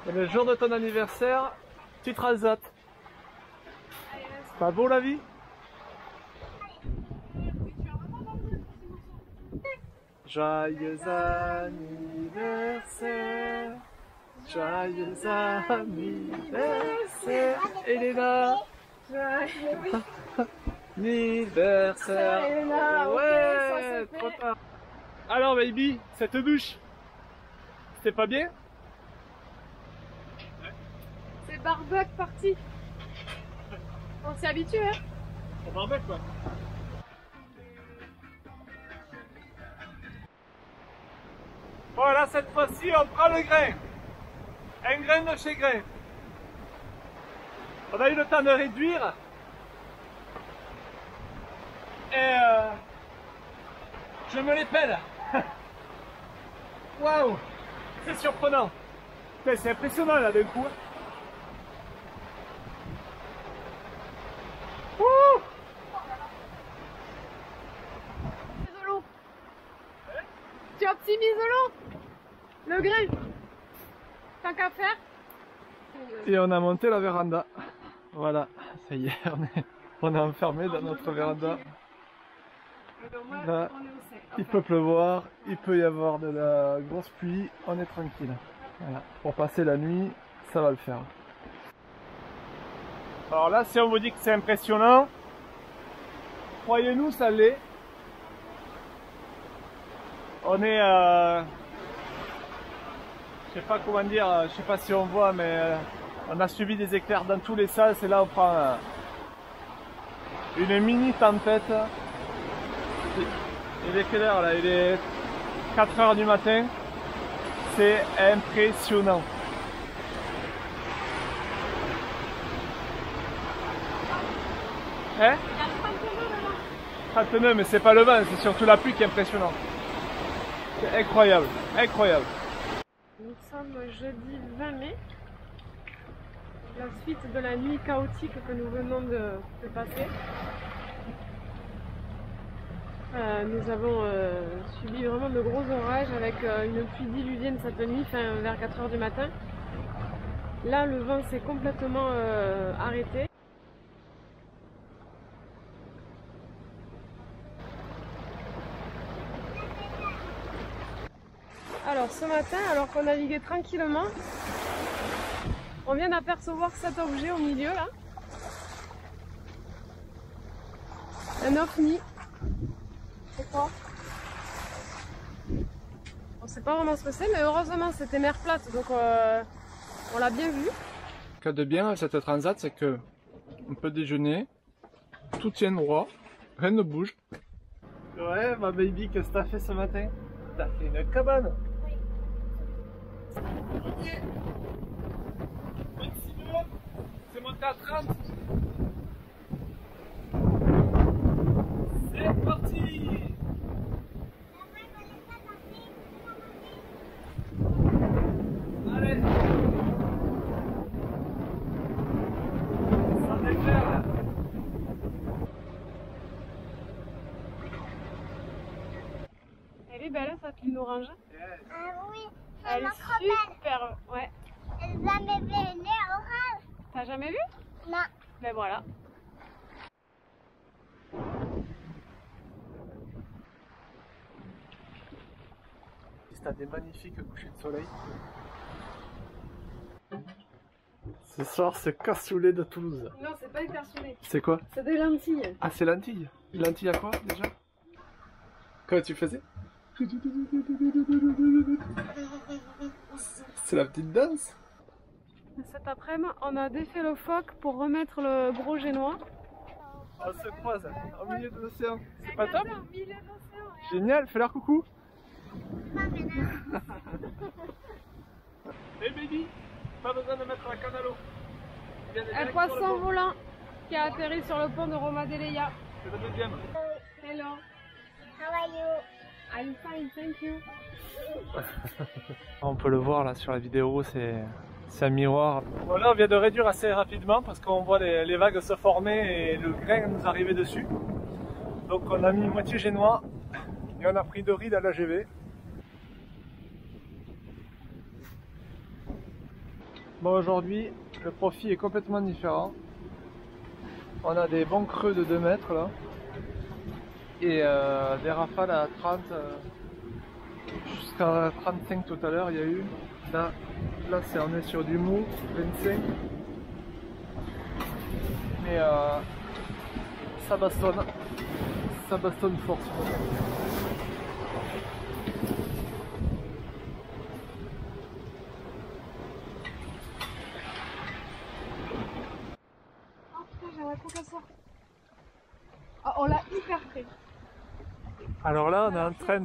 Et le jour de ton anniversaire, tu te rasotes. Pas beau la vie? Joyeux anniversaire, joyeux anniversaire, Elena. Anniversaire. Elena, Ouais, ok, ça trop tard. Alors baby, cette douche, c'était pas bien? C'est barbecue parti. On s'y habitue, hein? On barbecue quoi. Voilà, cette fois-ci, on prend le grain. Un grain de chez grain. On a eu le temps de réduire. Et je me les pèle. Waouh, c'est surprenant. C'est impressionnant là d'un coup. Wouh. L'eau. Tu optimises l'eau. Le grain. Tant qu'à faire. Et on a monté la véranda. Voilà, ça y est, on est enfermé dans notre véranda. Là, il peut pleuvoir, il peut y avoir de la grosse pluie, on est tranquille. Voilà. Pour passer la nuit, ça va le faire. Alors là, si on vous dit que c'est impressionnant, croyez-nous, ça l'est. On est je sais pas comment dire, je sais pas si on voit, mais on a subi des éclairs dans tous les sens et là on prend une mini tempête. Il est quelle heure là? Il est 4 h du matin. C'est impressionnant. Hein? 39, mais c'est pas le vent, c'est surtout la pluie qui est impressionnante. C'est incroyable, incroyable. Nous sommes jeudi 20 mai. La suite de la nuit chaotique que nous venons de passer. Nous avons subi vraiment de gros orages avec une pluie diluvienne cette nuit, vers 4 h du matin. Là, le vent s'est complètement arrêté. Alors ce matin, alors qu'on naviguait tranquillement, on vient d'apercevoir cet objet au milieu là. Un ovni. C'est quoi? On sait pas vraiment ce que c'est, mais heureusement c'était mer plate, donc on l'a bien vu. Ce qu'il y a de bien à cette transat, c'est que on peut déjeuner, tout tient droit, rien ne bouge. Ouais, ma baby, qu'est-ce que t'as fait ce matin? T'as fait une cabane. Ok. 26 nœuds, c'est monté à 30. C'est parti. Allez. Ça déclare. Elle est belle cette lune orange. Ah oui, Elle est trop belle. super. Ouais. J'ai jamais vu une orange. T'as jamais vu? Non. Ben voilà. T'as des magnifiques couchers de soleil. Ce soir, c'est cassoulet de Toulouse. Non, c'est pas une cassoulet. C'est quoi? C'est des lentilles. Ah, c'est lentilles. Lentilles à quoi déjà? Quoi tu faisais? C'est la petite danse. Cet après-midi, on a défait le phoque pour remettre le gros génois. On se croise au milieu de l'océan. C'est pas top? Génial, fais leur coucou. Et baby, pas besoin de mettre la canne à l'eau. Un poisson volant qui a atterri sur le pont de Roma Delia. C'est le deuxième. Hello. How are you? I'm fine, thank you. On peut le voir là sur la vidéo, c'est un miroir. Voilà, on vient de réduire assez rapidement parce qu'on voit les vagues se former et le grain nous arriver dessus. Donc on a mis moitié génois et on a pris 2 rides à l'AGV. Bon, aujourd'hui le profil est complètement différent. On a des bons creux de 2 mètres là et des rafales à 30 jusqu'à 35 tout à l'heure il y a eu. Là on est sur du mou 25, mais ça bastonne fort. Oh putain, j'aimerais trop qu'elle sorte. Oh, on l'a hyper près. Alors là, on est en train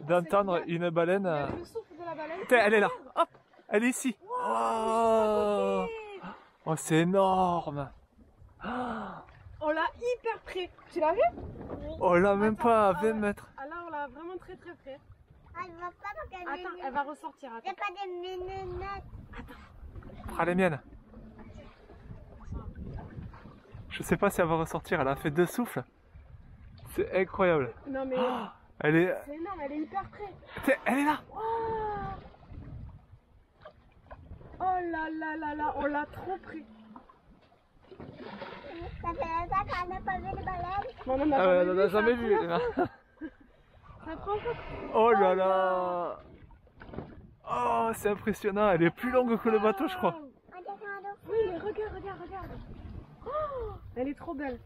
d'entendre une baleine. Le souffle de la baleine. Tiens, elle est là. Hop, elle est ici. Oh, oh, c'est énorme. On l'a hyper près. Tu l'as vu? Oh là, même pas à 20 mètres. Ah là, on l'a vraiment très très près. Elle va pas regarder. Attends, elle va ressortir. C'est Attends. pas des minonettes. Prends les miennes. Je sais pas si elle va ressortir. Elle a fait 2 souffles. C'est incroyable. Non mais Elle est. c'est énorme, elle est hyper près. Tiens, elle est là. Oh là là là là, on l'a trop près. Ça fait longtemps qu'on n'a pas vu de baleine. Bon, on en a Ah ouais, on en a jamais jamais vu. Ça prend un peu. Oh là là. Oh, c'est impressionnant. Elle est plus longue que le bateau, je crois. Oui, mais regarde, regarde, regarde. Oh, elle est trop belle.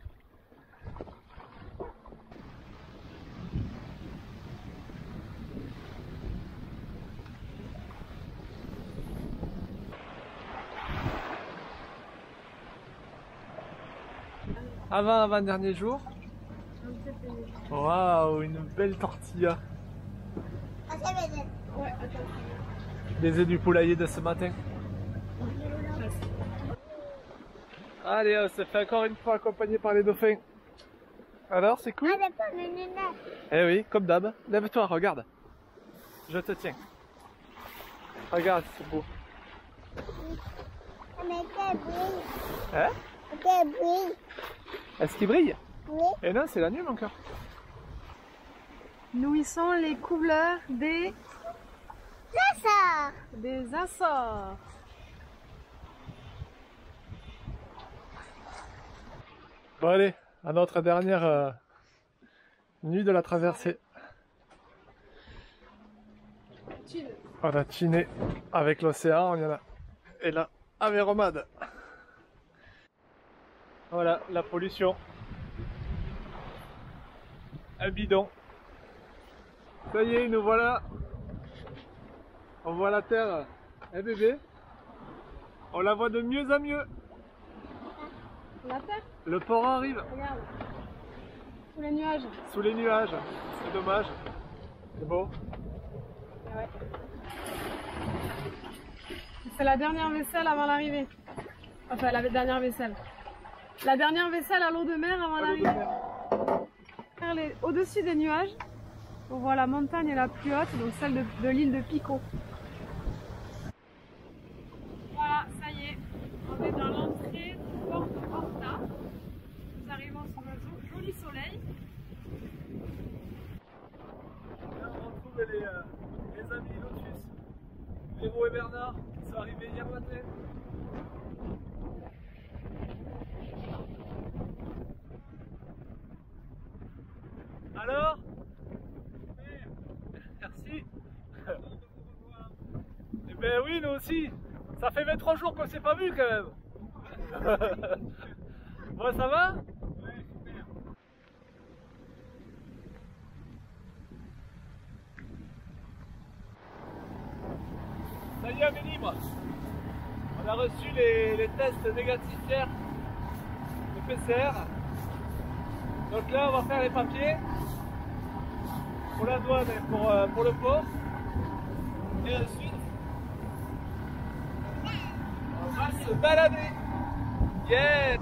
Avant-dernier jour. Waouh, une belle tortilla. Ouais, attends. Les œufs du poulailler de ce matin. Allez, on se fait encore une fois accompagner par les dauphins. Alors, c'est cool? Elle est pas minonette. Eh oui, comme d'hab. Lève-toi, regarde. Je te tiens. Regarde, c'est beau. Mais qu'elle brille. Hein? Qu'elle brille. Est-ce qu'il brille? Oui. Eh non, c'est la nuit, mon cœur. Nous y sont les couleurs des Ça. Açores. Bon, allez, à notre dernière nuit de la traversée. On a chiné avec l'océan, on y en a. Et là, avec Romade. Voilà, la pollution. Un bidon. Ça y est, nous voilà. On voit la terre. Eh bébé, on la voit de mieux en mieux. La terre, Le port arrive. regarde. Sous les nuages. Sous les nuages. C'est dommage. C'est beau. Ah ouais. C'est la dernière vaisselle avant l'arrivée. Enfin, la dernière vaisselle. La dernière vaisselle à l'eau de mer avant l'arrivée. Au-dessus des nuages, on voit la montagne la plus haute, donc celle de l'île de Pico. Voilà, ça y est, on est dans l'entrée du port de Horta. Nous arrivons sous un joli soleil. Là, on retrouve les amis Lotus, Véro et Bernard, qui sont arrivés hier matin. Alors? Merci. Eh ben oui, nous aussi. Ça fait 23 jours qu'on s'est pas vu quand même. Bon, ça va? Ouais, super. Ça y est, on est libre. On a reçu les tests négatifs hier, le PCR. Donc là, on va faire les papiers pour la douane et pour le port. Et ensuite, se balader. Yeah.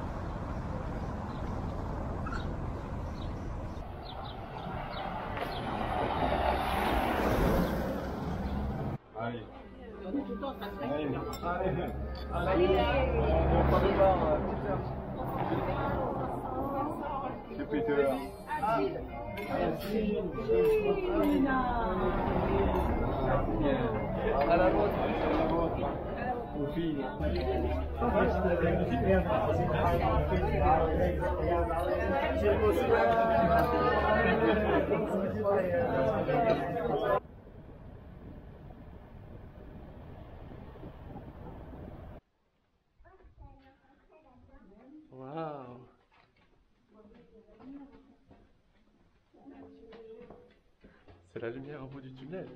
Allez. C'est Peter. À la vôtre. Aux filles. Waouh. C'est la lumière au bout du tunnel.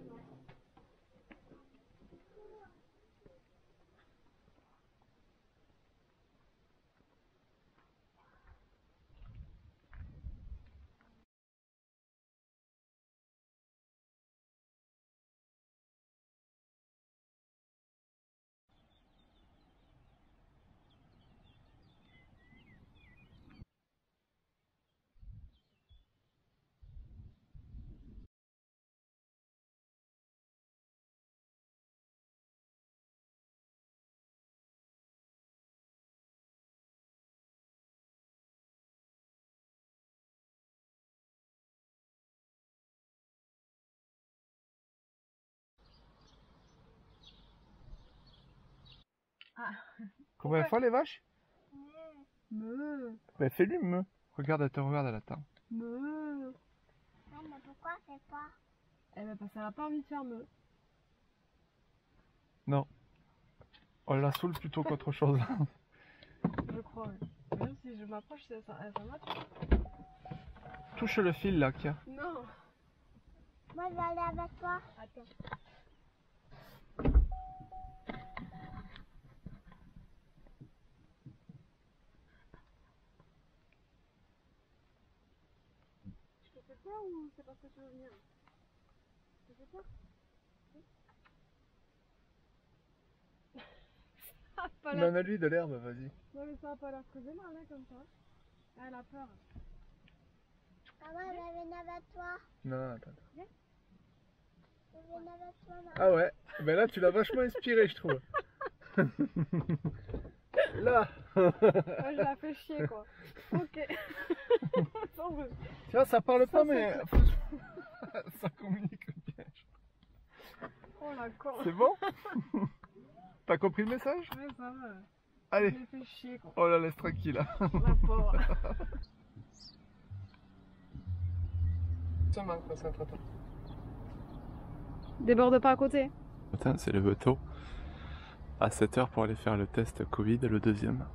Combien de fois les vaches? Me. Ben fais-lui me. Regarde, elle te regarde, elle attend. Me. Non, mais pourquoi c'est pas? Eh ben parce qu'elle a pas envie de faire me. Non. On la saoule plutôt qu'autre chose. Je crois, ouais. Même si je m'approche, ça marche. Touche le fil là qu'il y a. Non. Moi, je vais aller avec toi. Attends. Je te fais peur ou c'est parce que tu veux venir? Je te fais peur? Ça a pas l'air. Donne-lui de l'herbe, vas-y. Non mais ça a pas l'air très mal hein, comme ça. Elle a peur. Maman, je vais venir avec toi. Non, attends. Je vais venir avec toi, maman. Ah ouais, ben là tu l'as vachement inspiré, je trouve. Là. Ouais, je la fais chier quoi. Ok. Tu vois, ça parle pas mais ça communique bien. Oh la con. C'est bon? T'as compris le message? Ouais, ça va. Allez. Je l'ai fait chier quoi. Oh la laisse tranquille. La pauvre. Ça manque, ça entre-temps. Déborde pas à côté. Putain, c'est le bateau. À 7h pour aller faire le test Covid, le deuxième.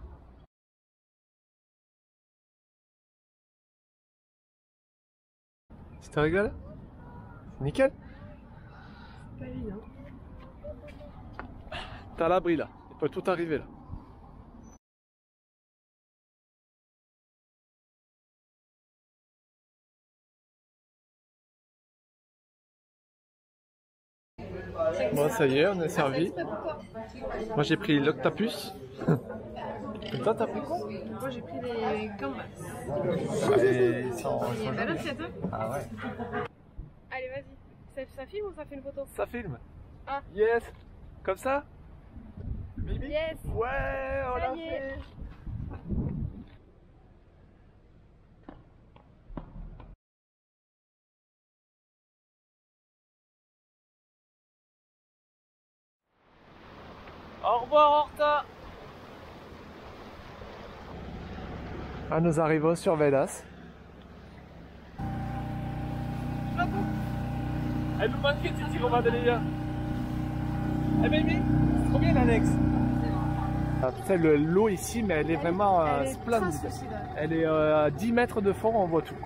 Tu te rigoles? C'est nickel? C'est pas évident. T'as l'abri là, il peut tout arriver là. Bon, ça y est, on est servi. Moi j'ai pris l'octopus. Et toi t'as pris quoi? Moi j'ai pris les gambas. Et ils sont Belle assiette hein? Ah ouais. Allez vas-y. Ça filme ou ça fait une photo? Ça filme. Ah. Yes. Comme ça? Bibi? Yes. Ouais, on l'a fait. Au revoir Horta. Ah, nous arrivons sur Vedas. Elle nous manquait Titi Romadelia. Eh baby, c'est trop bien l'annexe. L'eau ici, mais elle est vraiment splendide. Elle est à 10 mètres de fond, on voit tout.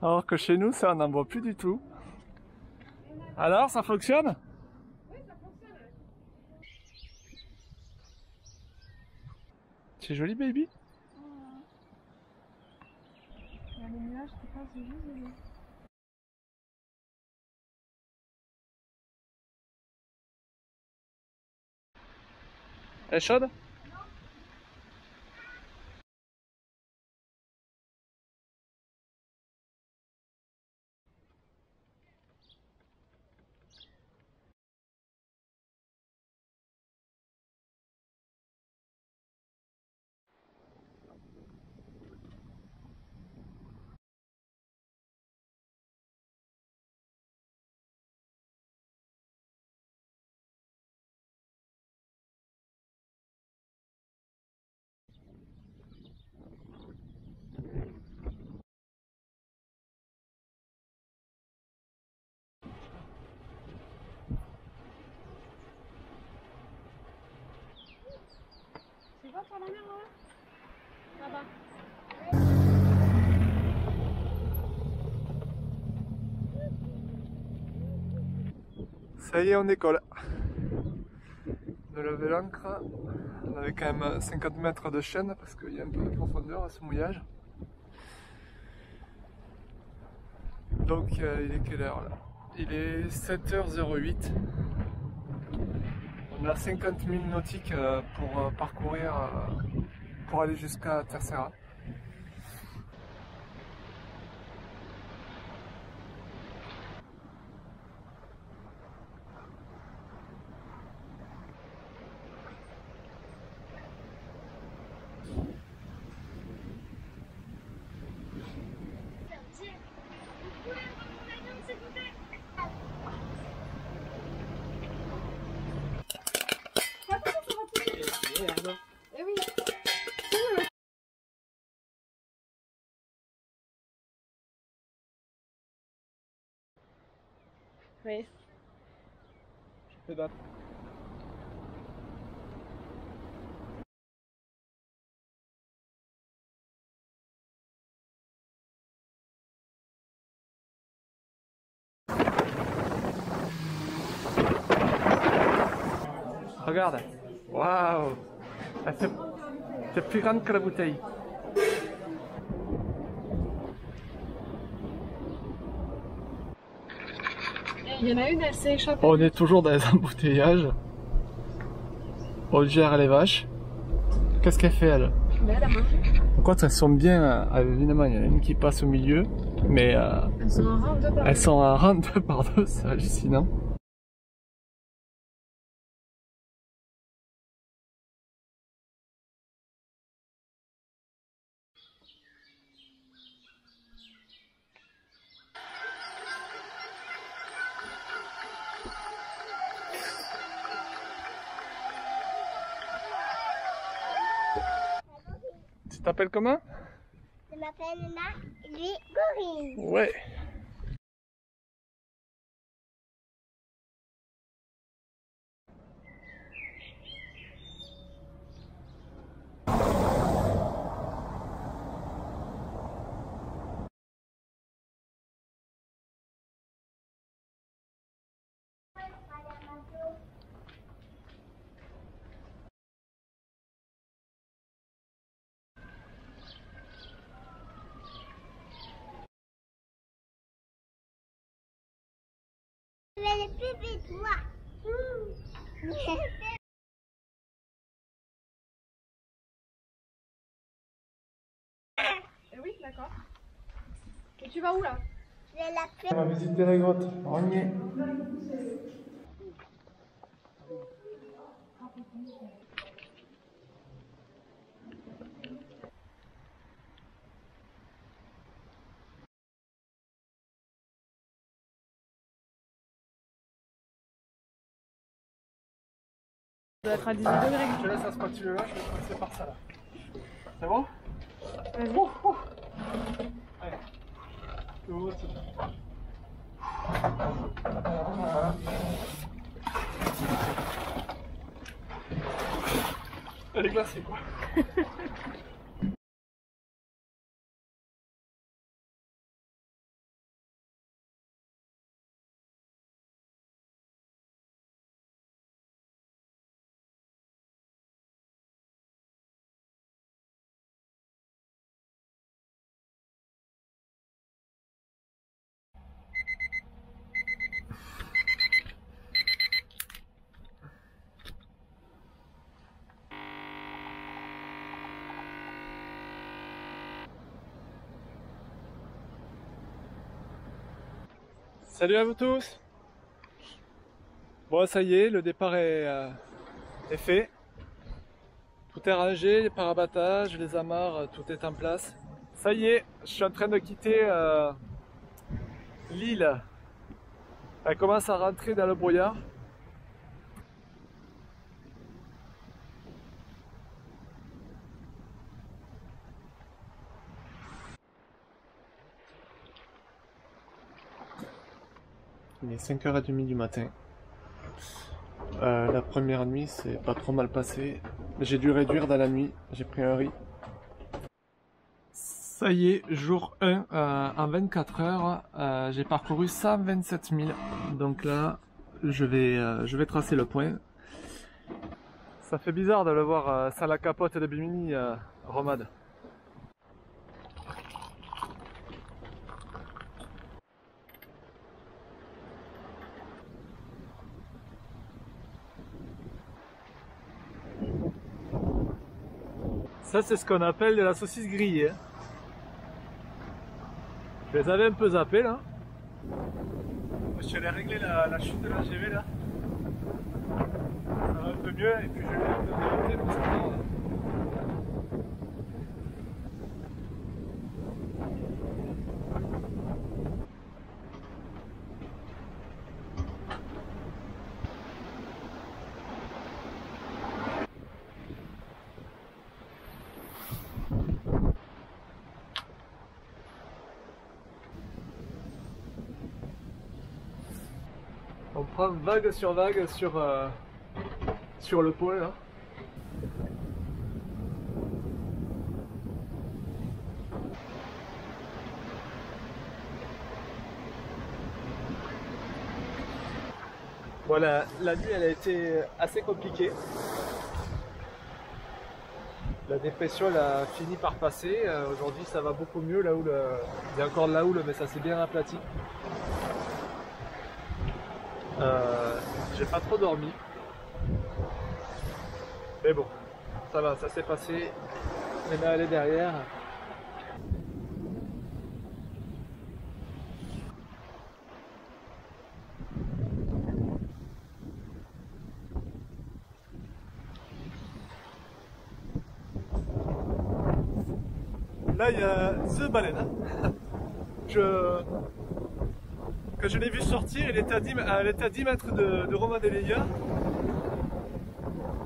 Alors que chez nous, ça on n'en voit plus du tout. Alors, ça fonctionne? Oui, ça fonctionne. C'est joli, baby. là, je te passe juste de l'eau. Elle est chaude? Tu vas sur la mer là? Là-bas. Ça y est, on décolle. De lever l'ancre. On avait quand même 50 mètres de chaîne parce qu'il y a un peu de profondeur à ce mouillage. Donc il est quelle heure là? Il est 7h08. On a 50 000 nautiques pour parcourir, pour aller jusqu'à Terceira. Eh oui. Oui. Pédale. Regarde. Waouh. C'est plus grande que la bouteille. Il y en a une, elle s'est échappée. On est toujours dans les embouteillages. On gère les vaches. Qu'est-ce qu'elle fait elle? Mais elle a mangé. Par contre, elles sont bien. Évidemment, il y en a une qui passe au milieu. Mais Elles sont en rang deux par deux. elles sont en rang deux par deux, c'est hallucinant. Tu t'appelles comment? Je m'appelle Marie-Gorille. Ouais. Je vais aller plus vite, moi. Eh oui, d'accord. Et tu vas où là? Je vais la faire. On va visiter la grotte. On y est. Ça doit être à 18 degrés. Je te laisse à ce spatule-là, je vais passer par ça là. C'est bon? Vas-y. Allez. Tout, c'est bon. Elle est glacée quoi. Salut à vous tous. Bon, ça y est, le départ est fait. Tout est rangé, les parabattages, les amarres, tout est en place. Ça y est, je suis en train de quitter l'île. Elle commence à rentrer dans le brouillard. Il est 5h30 du matin. La première nuit c'est pas trop mal passé. J'ai dû réduire dans la nuit, j'ai pris un riz. Ça y est, jour 1, en 24 heures, j'ai parcouru 127 000. Donc là, je vais tracer le point. Ça fait bizarre de le voir sans la capote de Bimini, Romad. Ça c'est ce qu'on appelle de la saucisse grillée. Je les avais un peu zappés là. Je suis allé régler la chute de la GV là. Ça va un peu mieux et puis je l'ai un peu démonté pour ça. On prend vague sur le point là. Voilà, la nuit elle a été assez compliquée. La dépression elle a fini par passer. Aujourd'hui ça va beaucoup mieux, la houle, il y a encore de la houle mais ça s'est bien aplati. J'ai pas trop dormi. Mais bon, ça va, ça s'est passé. Maintenant elle est derrière. Là il y a The Baleine. Quand je l'ai vu sortir, elle était à 10 mètres de Romad Elia.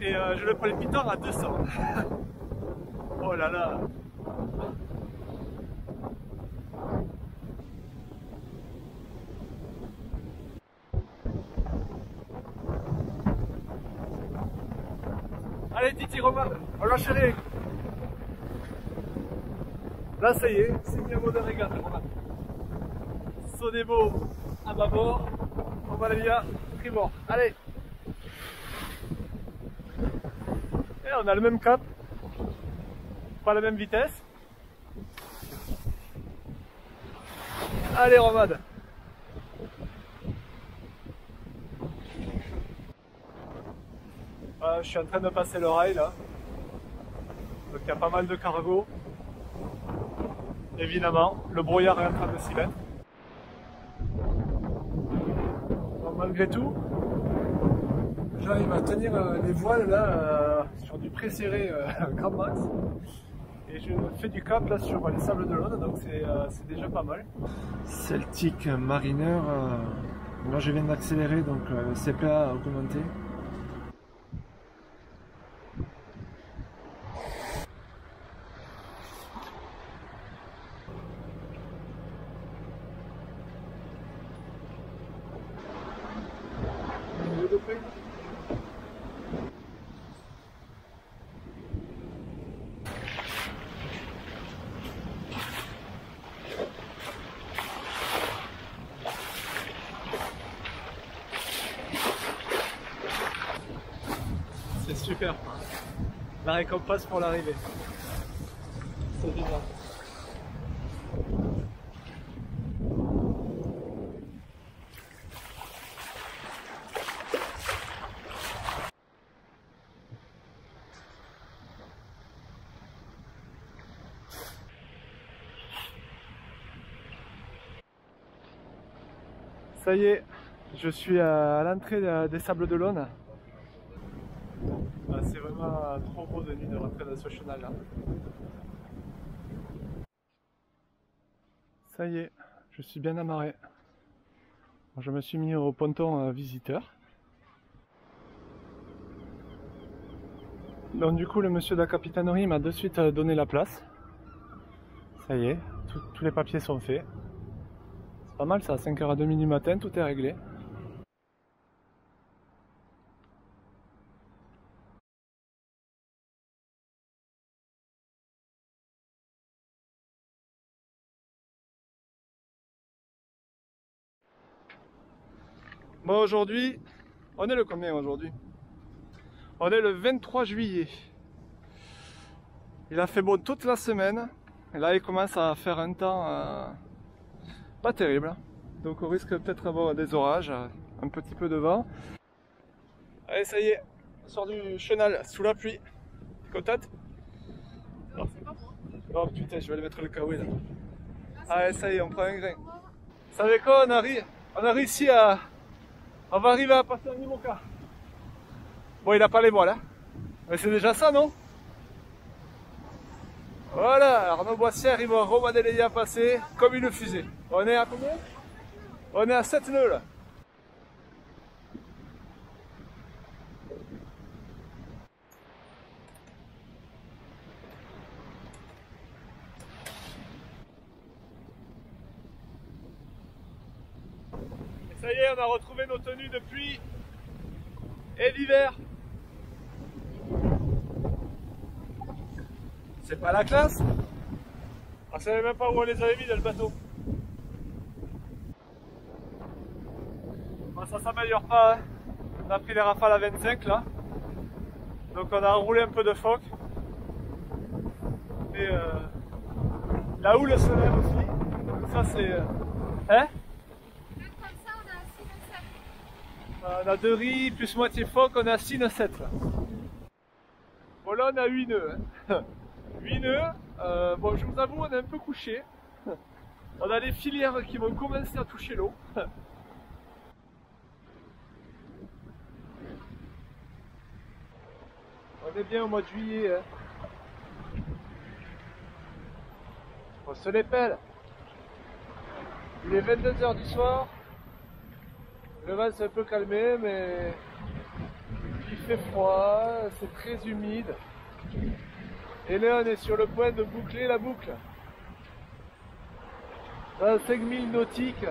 Et je le prenais Piton à 200. Oh là là. Allez Titi Romad, on lâche les. Là ça y est, c'est mis à mot de régate Romad. Sonebo à bâbord, Romad Elia, tribord. Allez. Et on a le même cap, pas la même vitesse. Allez Romad. Je suis en train de passer le rail là. Donc il y a pas mal de cargo. Évidemment, le brouillard est en train de s'y mettre. Bon, malgré tout, j'arrive à tenir les voiles là sur du pré-serré grand max. Et je fais du cap là sur les sables de l'Aude, donc c'est déjà pas mal. Celtic Mariner, là je viens d'accélérer donc le CPA a augmenté. C'est super. La récompense pour l'arrivée. C'est bizarre. Ça y est, je suis à l'entrée des Sables d'Olonne. Ah, c'est vraiment trop beau de nuit de rentrer dans ce chenal là. Ça y est, je suis bien amarré. Je me suis mis au ponton visiteur. Donc du coup le monsieur de la capitainerie m'a de suite donné la place. Ça y est, tous les papiers sont faits. C'est pas mal ça, à 5h30 du matin, tout est réglé. Bon aujourd'hui, on est le combien aujourd'hui? On est le 23 juillet. Il a fait beau toute la semaine. Et là il commence à faire un temps pas terrible. Donc on risque peut-être d'avoir des orages, un petit peu de vent. Allez ça y est, on sort du chenal sous la pluie. T'es contente? Non, c'est pas moi. Oh putain, je vais aller mettre le kawaii là. Allez ça y est, on prend un grain. Vous savez quoi, on a réussi à... On va arriver à passer un Imoca. Bon, il n'a pas les voiles, hein. Mais c'est déjà ça, non? Voilà, Arnaud Boissière, il va Romain Leia passer comme une fusée. On est à combien? On est à 7 nœuds là. Et ça y est, on a retrouvé nos tenues de pluie et d'hiver. C'est pas la classe? On savait même pas où on les avait mis dans le bateau. Bon, ça s'améliore pas, hein. On a pris les rafales à 25 là. Donc on a enroulé un peu de phoque. Et la houle se lève aussi. Donc ça c'est... Hein? Comme ça on a 6 et 7. On a 2 riz plus moitié phoque, on est à 6 nœuds 7 là. Bon là on a 8 nœuds. Hein. 8 nœuds, bon je vous avoue on est un peu couché. On a les filières qui vont commencer à toucher l'eau. On est bien au mois de juillet. Hein. On se les pèle. Il est 22h du soir. Le vent s'est un peu calmé mais il fait froid, c'est très humide. Et là on est sur le point de boucler la boucle. Dans 5000 nautiques,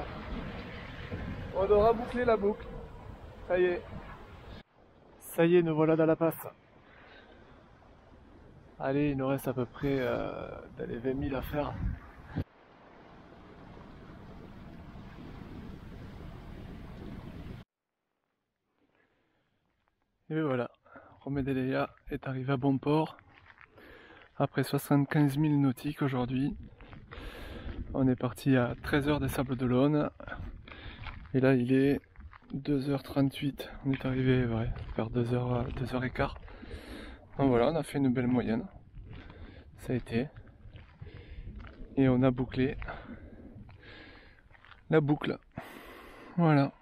on aura bouclé la boucle. Ça y est. Ça y est, nous voilà dans la passe. Allez, il nous reste à peu près dans les 20 000 à faire. Et voilà, Romain Leia est arrivé à bon port. Après 75 000 nautiques aujourd'hui, on est parti à 13h des Sables d'Olonne. Et là il est 2h38, on est arrivé vers 2h15. Donc voilà, on a fait une belle moyenne. Ça a été. Et on a bouclé la boucle. Voilà.